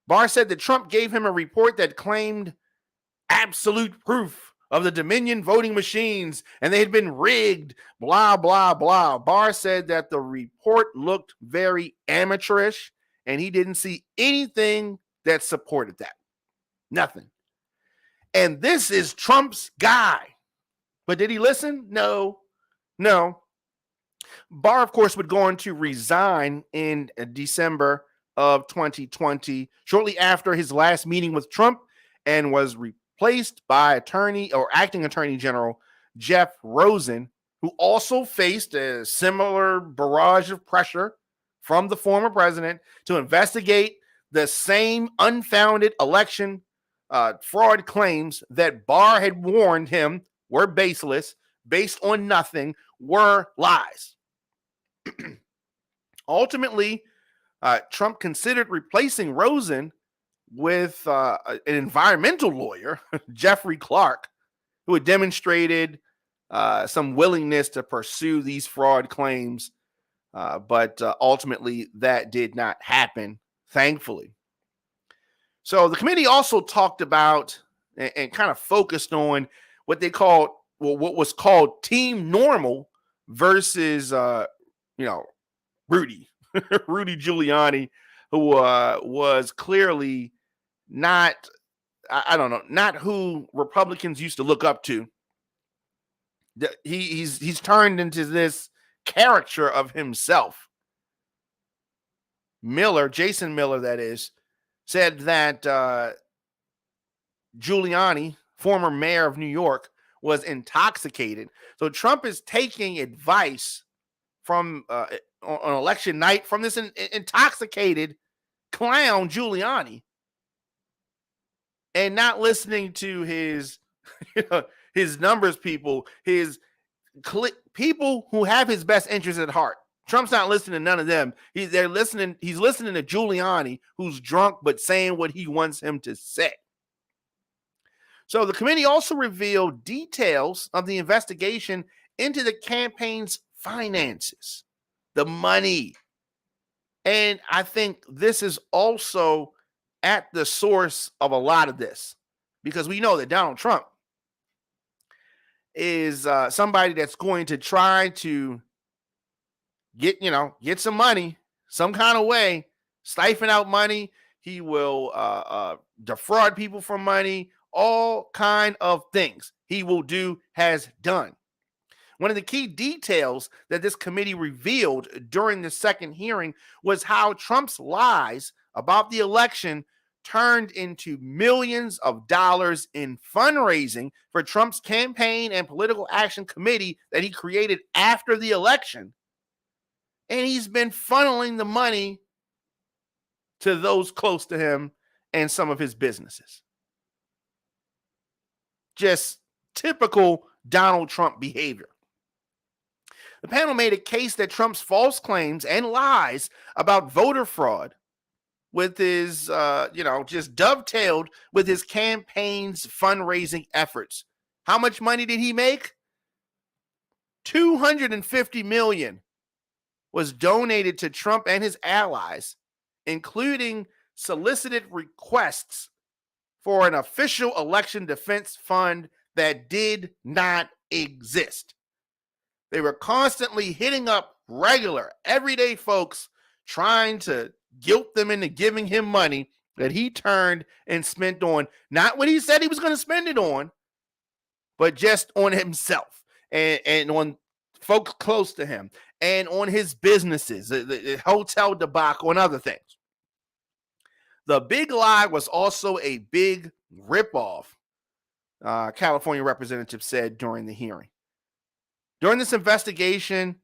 Barr said that Trump gave him a report that claimed absolute proof of the Dominion voting machines and they had been rigged, blah, blah, blah. Barr said that the report looked very amateurish and he didn't see anything that supported that. Nothing. And this is Trump's guy. But did he listen? No. Barr, of course, would go on to resign in December of 2020, shortly after his last meeting with Trump, and was replaced by acting Attorney General Jeff Rosen, who also faced a similar barrage of pressure from the former president to investigate the same unfounded election fraud claims that Barr had warned him were baseless, based on nothing, were lies. Ultimately, Trump considered replacing Rosen with an environmental lawyer, Jeffrey Clark, who had demonstrated some willingness to pursue these fraud claims. But ultimately, that did not happen, thankfully. So the committee also talked about and kind of focused on what they called, what was called Team Normal versus, Rudy Giuliani, who was clearly not who Republicans used to look up to. He's turned into this caricature of himself. Jason Miller, that is, said that Giuliani, former mayor of New York, was intoxicated. So Trump is taking advice from on election night from this intoxicated clown Giuliani, and not listening to his his numbers people, his people who have his best interests at heart. Trump's not listening to none of them. He's listening to Giuliani, who's drunk but saying what he wants him to say. So the committee also revealed details of the investigation into the campaign's finances, the money. And I think this is also at the source of a lot of this, because we know that Donald Trump is somebody that's going to try to get some money some kind of way, siphon out money. He will defraud people for money, all kind of things he will do, has done. One of the key details that this committee revealed during the second hearing was how Trump's lies about the election turned into millions of dollars in fundraising for Trump's campaign and political action committee that he created after the election. And he's been funneling the money to those close to him and some of his businesses. Just typical Donald Trump behavior. The panel made a case that Trump's false claims and lies about voter fraud with his, just dovetailed with his campaign's fundraising efforts. How much money did he make? $250 million was donated to Trump and his allies, including solicited requests for an official election defense fund that did not exist. They were constantly hitting up regular, everyday folks trying to guilt them into giving him money that he turned and spent on not what he said he was going to spend it on, but just on himself and on folks close to him and on his businesses, the hotel debacle and other things. The big lie was also a big ripoff, California representative said during the hearing. During this investigation,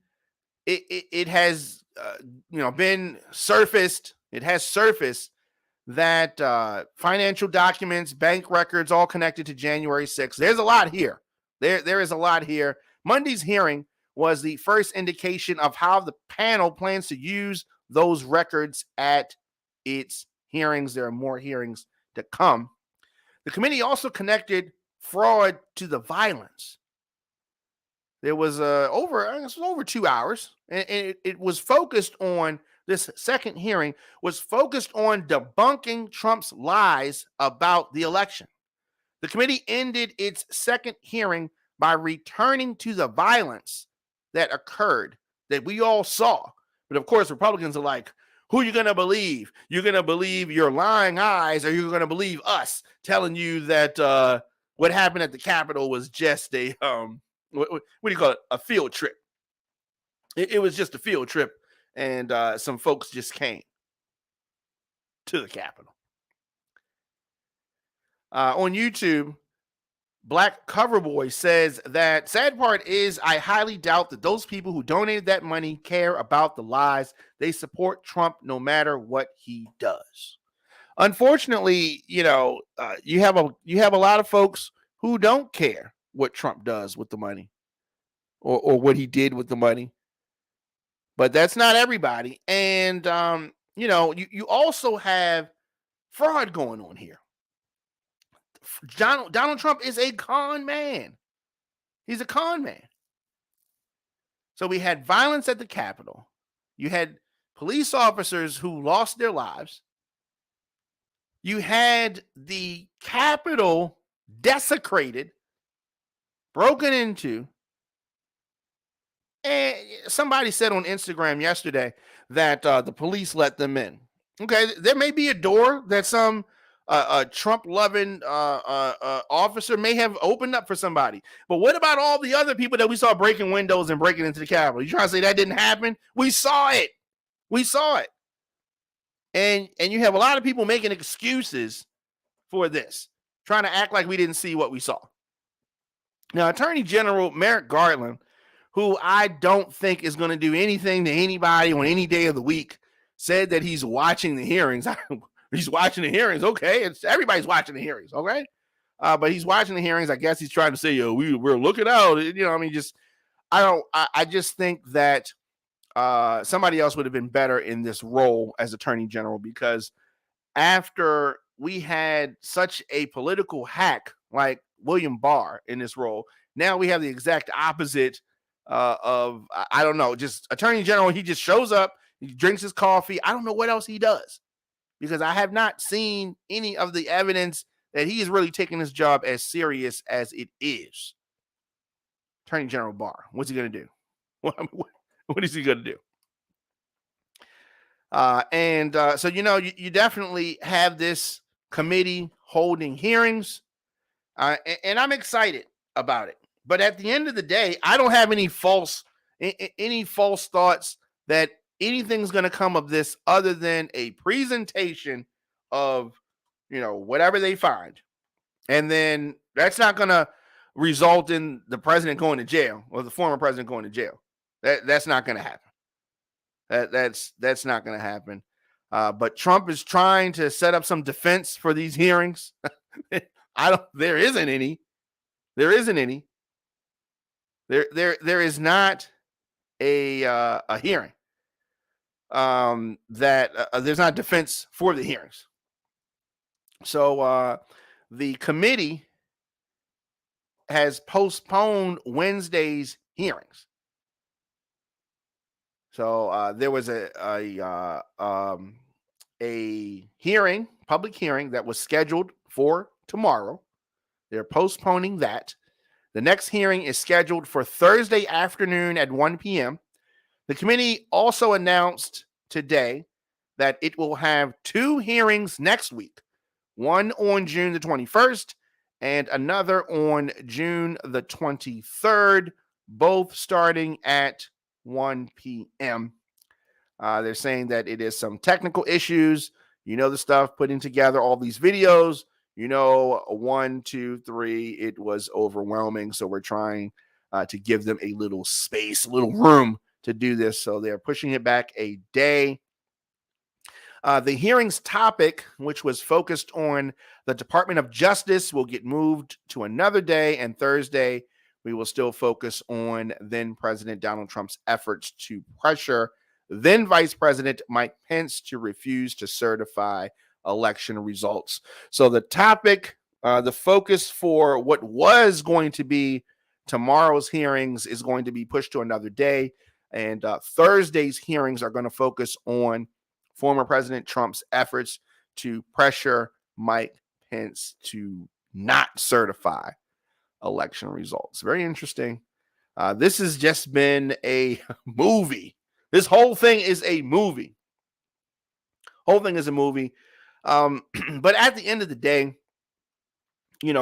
it has been surfaced. It has surfaced that financial documents, bank records, all connected to January 6th. There's a lot here. There is a lot here. Monday's hearing was the first indication of how the panel plans to use those records at its hearings. There are more hearings to come. The committee also connected fraud to the violence. There was over 2 hours, and it was focused on, this second hearing was focused on debunking Trump's lies about the election. The committee ended its second hearing by returning to the violence that occurred, that we all saw. But of course, Republicans are like, who are you going to believe? You're going to believe your lying eyes, or you're going to believe us telling you that what happened at the Capitol was just a, what do you call it? A field trip. It was just a field trip, and some folks just came to the Capitol. On YouTube, Black Coverboy says that sad part is I highly doubt that those people who donated that money care about the lies. They support Trump no matter what he does. Unfortunately, you have a lot of folks who don't care what Trump does with the money or what he did with the money. But that's not everybody. And, you also have fraud going on here. Donald Trump is a con man. He's a con man. So we had violence at the Capitol. You had police officers who lost their lives. You had the Capitol desecrated, broken into. And somebody said on Instagram yesterday that the police let them in. Okay, there may be a door that some Trump-loving officer may have opened up for somebody. But what about all the other people that we saw breaking windows and breaking into the Capitol? You trying to say that didn't happen? We saw it. We saw it. And you have a lot of people making excuses for this, trying to act like we didn't see what we saw. Now, Attorney General Merrick Garland, who I don't think is going to do anything to anybody on any day of the week, said that he's watching the hearings. He's watching the hearings. Okay. Everybody's watching the hearings. Okay. But he's watching the hearings. I guess he's trying to say, we're looking out. I just think that somebody else would have been better in this role as Attorney General, because after we had such a political hack like William Barr in this role, now we have the exact opposite of, I don't know, just Attorney General. He just shows up, he drinks his coffee. I don't know what else he does, because I have not seen any of the evidence that he is really taking his job as serious as it is. Attorney General Barr, what's he going to do? What is he going to do? So, you definitely have this committee holding hearings, and I'm excited about it. But at the end of the day, I don't have any false thoughts that anything's going to come of this other than a presentation of, whatever they find. And then that's not going to result in the president going to jail or the former president going to jail. That's not going to happen. That's not going to happen. But Trump is trying to set up some defense for these hearings. There isn't any. There isn't any. There is not a hearing. that there's not defense for the hearings. So the committee has postponed Wednesday's hearings. So there was a hearing, public hearing that was scheduled for tomorrow. They're postponing that. The next hearing is scheduled for Thursday afternoon at 1 p.m. The committee also announced today that it will have 2 hearings next week, one on June the 21st and another on June the 23rd, both starting at 1 p.m. They're saying that it is some technical issues. You know the stuff, putting together all these videos. 1, 2, 3, it was overwhelming. So we're trying to give them a little space, a little room to do this. So they're pushing it back a day. The hearing's topic, which was focused on the Department of Justice, will get moved to another day. And Thursday, we will still focus on then President Donald Trump's efforts to pressure then Vice President Mike Pence to refuse to certify election results. So the topic, the focus for what was going to be tomorrow's hearings is going to be pushed to another day. And Thursday's hearings are going to focus on former President Trump's efforts to pressure Mike Pence to not certify election results. Very interesting. This has just been a movie. This whole thing is a movie. But at the end of the day,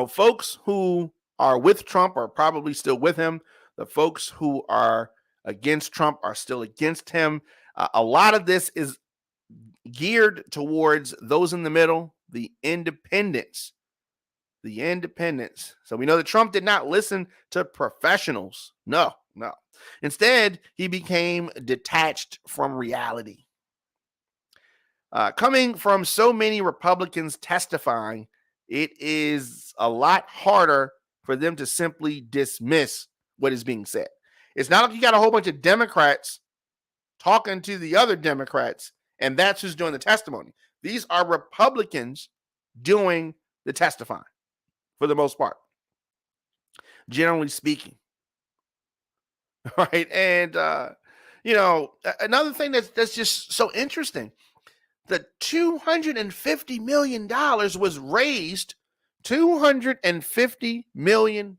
folks who are with Trump are probably still with him. The folks who are against Trump are still against him. A lot of this is geared towards those in the middle, the independents. So we know that Trump did not listen to professionals. No. Instead, he became detached from reality. Coming from so many Republicans testifying, it is a lot harder for them to simply dismiss what is being said. It's not like you got a whole bunch of Democrats talking to the other Democrats, and that's who's doing the testimony. These are Republicans doing the testifying for the most part, generally speaking. All right. And, another thing that's just so interesting, the $250 million was raised, $250 million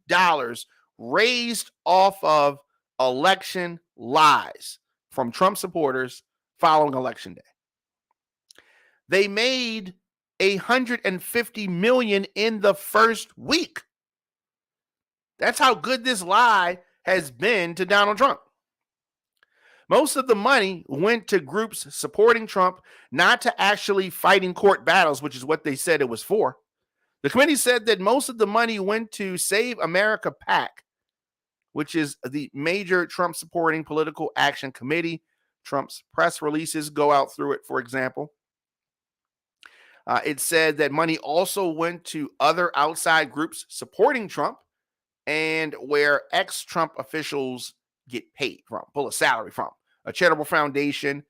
raised off of election lies from Trump supporters following Election Day. They made $150 million in the first week. That's how good this lie has been to Donald Trump. Most of the money went to groups supporting Trump, not to actually fighting court battles, which is what they said it was for. The committee said that most of the money went to Save America PAC, which is the major Trump supporting political action committee. Trump's press releases go out through it, for example. It said that money also went to other outside groups supporting Trump and where ex-Trump officials get paid from, pull a salary from. A charitable foundation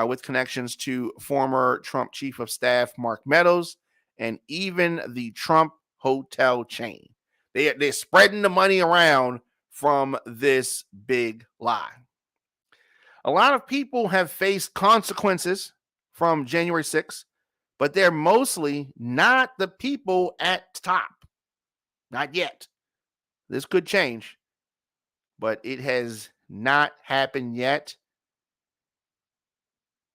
with connections to former Trump chief of staff Mark Meadows and even the Trump hotel chain. They're spreading the money around from this big lie. A lot of people have faced consequences from January 6th, but they're mostly not the people at top. Not yet. This could change, but it has not happened yet.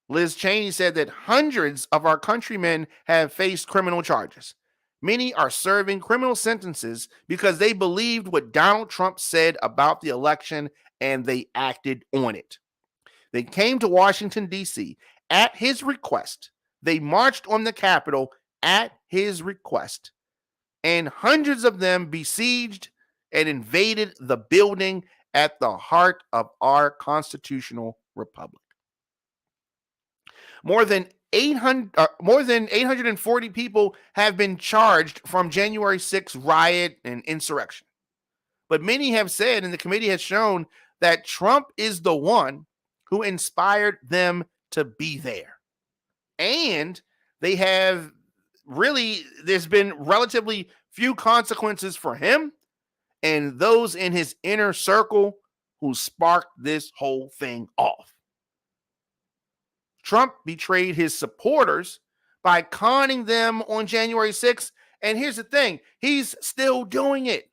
Liz Cheney said that hundreds of our countrymen have faced criminal charges. Many are serving criminal sentences because they believed what Donald Trump said about the election and they acted on it. They came to Washington, D.C. at his request. They marched on the Capitol at his request. And hundreds of them besieged and invaded the building at the heart of our constitutional republic. More than 840 people have been charged from January 6th riot and insurrection. But many have said, and the committee has shown, that Trump is the one who inspired them to be there. And they have really, there's been relatively few consequences for him and those in his inner circle who sparked this whole thing off. Trump betrayed his supporters by conning them on January 6th. And here's the thing, he's still doing it.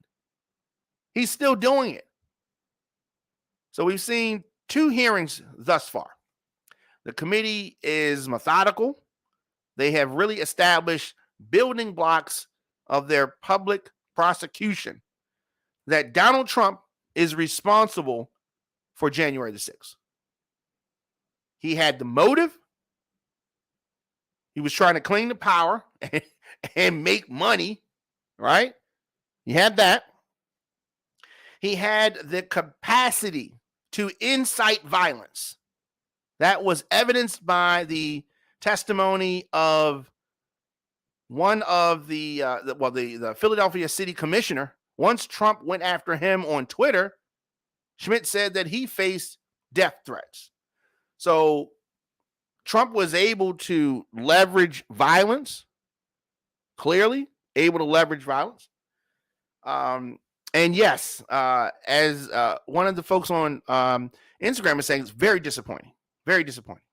He's still doing it. So we've seen 2 hearings thus far. The committee is methodical. They have really established building blocks of their public prosecution that Donald Trump is responsible for January the 6th. He had the motive. He was trying to cling to power and make money, right? He had that. He had the capacity to incite violence. That was evidenced by the testimony of one of the Philadelphia city commissioner. Once Trump went after him on Twitter, Schmidt said that he faced death threats. So Trump was able to leverage violence, clearly able to leverage violence. And yes, as one of the folks on Instagram is saying, it's very disappointing. Very disappointing.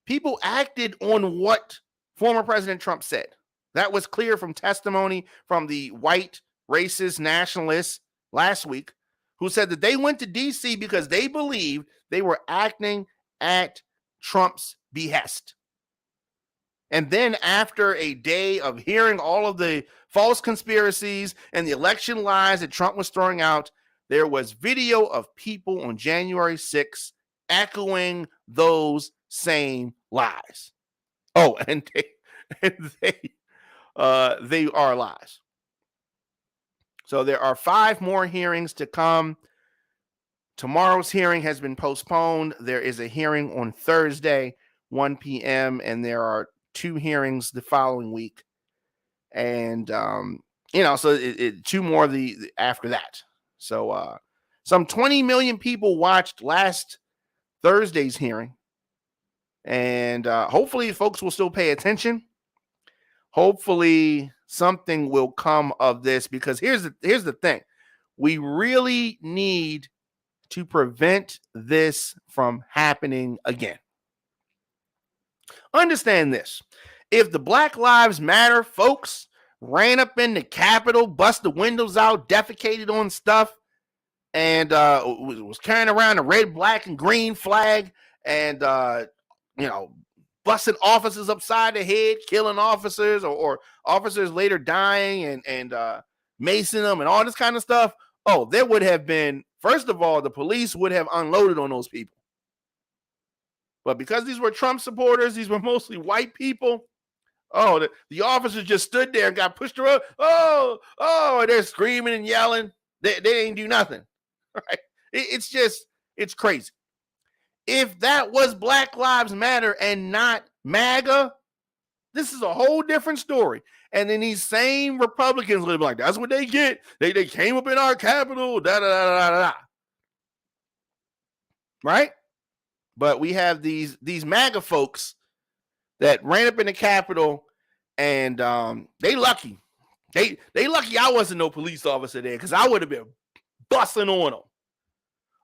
People acted on what former President Trump said. That was clear from testimony from the white racist nationalists last week who said that they went to D.C. because they believed they were acting at Trump's behest. And then after a day of hearing all of the false conspiracies and the election lies that Trump was throwing out, there was video of people on January 6th echoing those same lies. Oh, and they are lies. So there are 5 more hearings to come. Tomorrow's hearing has been postponed. There is a hearing on Thursday, 1 p.m., and there are 2 hearings the following week. And, so 2 more after that. So some 20 million people watched last Thursday's hearing. And hopefully folks will still pay attention. Hopefully something will come of this, because here's the thing. We really need to prevent this from happening again. Understand this. If the Black Lives Matter folks ran up in the Capitol, bust the windows out, defecated on stuff, and was carrying around a red, black, and green flag, and busting officers upside the head, killing officers, or officers later dying and macing them and all this kind of stuff, there would have been, first of all, the police would have unloaded on those people. But because these were Trump supporters, these were mostly white people, the officers just stood there and got pushed around. And they're screaming and yelling. They didn't do nothing. Right? It's crazy. If that was Black Lives Matter and not MAGA, this is a whole different story. And then these same Republicans would be like, that's what they get. They came up in our Capitol, da-da-da-da-da-da. Right? But we have these MAGA folks that ran up in the Capitol, and they lucky. They lucky I wasn't no police officer there, because I would have been busting on them.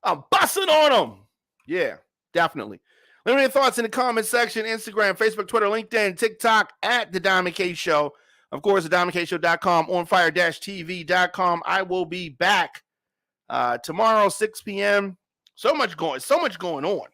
I'm busting on them. Yeah, definitely. Let me know your thoughts in the comment section. Instagram, Facebook, Twitter, LinkedIn, TikTok at The Diamond K Show. Of course, thediamondkshow.com, onfire-tv.com. I will be back tomorrow, 6 p.m. So much going on.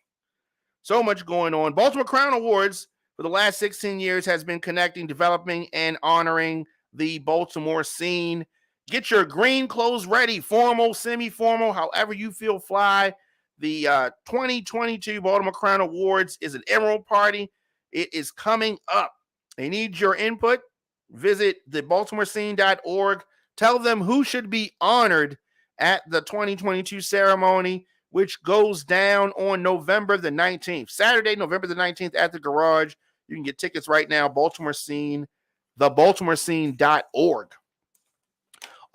So much going on. Baltimore Crown Awards for the last 16 years has been connecting, developing, and honoring the Baltimore scene. Get your green clothes ready, formal, semi-formal, however you feel fly. The 2022 Baltimore Crown Awards is an Emerald Party. It is coming up. They need your input. Visit thebaltimorescene.org. Tell them who should be honored at the 2022 ceremony, which goes down on November the 19th. Saturday, November the 19th at the Garage. You can get tickets right now, Baltimore Scene, thebaltimorescene.org.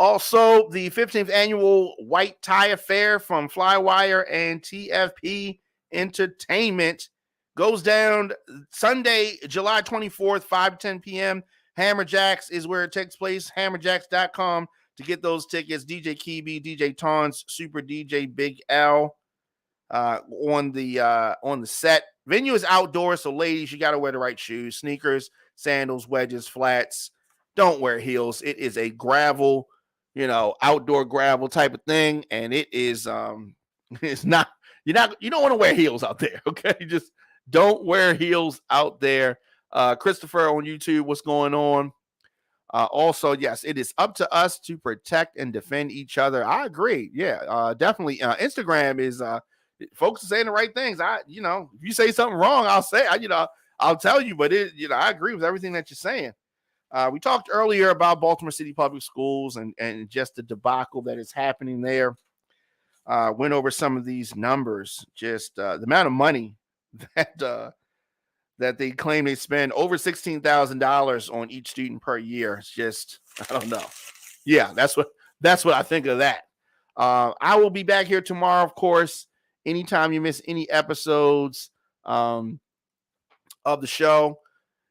Also, the 15th annual White Tie Affair from Flywire and TFP Entertainment. Goes down Sunday, July 24th, 5 to 10 p.m. Hammerjacks is where it takes place. Hammerjacks.com to get those tickets. DJ Kibi, DJ Tons, Super DJ Big L on the set. Venue is outdoors, so ladies, you got to wear the right shoes, sneakers, sandals, wedges, flats. Don't wear heels. It is a gravel, outdoor gravel type of thing, and it is it's not. You don't want to wear heels out there. Okay, just don't wear heels out there. Christopher on YouTube, what's going on? Also, yes, it is up to us to protect and defend each other. I agree. Yeah, definitely. Instagram is folks are saying the right things. If you say something wrong, I'll say, I'll tell you. But I agree with everything that you're saying. We talked earlier about Baltimore City Public Schools and just the debacle that is happening there. Went over some of these numbers, just the amount of money that they claim they spend, over $16,000 on each student per year. It's just, I don't know. Yeah, that's what I think of that. I will be back here tomorrow, of course. Anytime you miss any episodes of the show,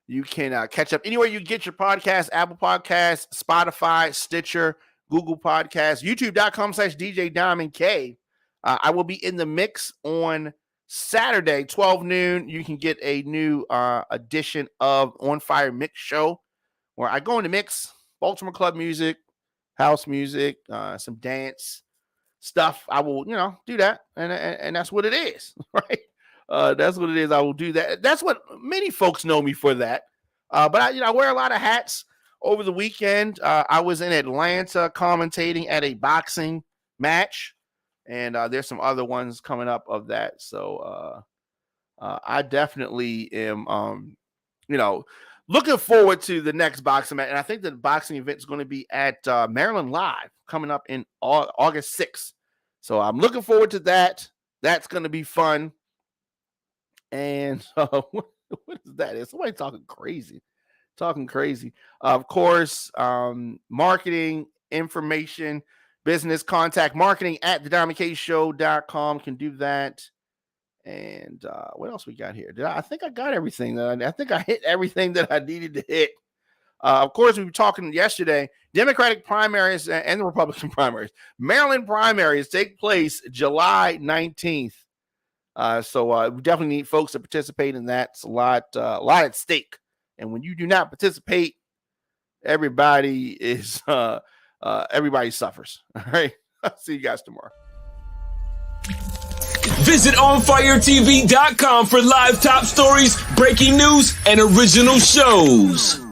you can catch up anywhere you get your podcast: Apple Podcasts, Spotify, Stitcher, Google Podcasts, YouTube.com/DJ Diamond K. I will be in the mix on Saturday, 12 noon. You can get a new edition of On Fire Mix Show, where I go in the mix Baltimore club music, house music, some dance stuff. I will, do that, and that's what it is, right? That's what it is. I will do that. That's what many folks know me for that. But I wear a lot of hats. Over the weekend, I was in Atlanta commentating at a boxing match, and there's some other ones coming up of that. So I definitely am, looking forward to the next boxing match. And I think the boxing event is going to be at Maryland Live coming up in August 6th. So I'm looking forward to that. That's going to be fun. And what is that? Is somebody talking crazy? Of course, marketing, information, business, contact marketing at thediamondkshow.com can do that. And what else we got here? I think I got everything. I think I hit everything that I needed to hit. Of course, we were talking yesterday, Democratic primaries and the Republican primaries. Maryland primaries take place July 19th. So we definitely need folks to participate in that. It's a lot at stake. And when you do not participate, everybody suffers. All right. I'll see you guys tomorrow. Visit OnFireTV.com for live top stories, breaking news, and original shows.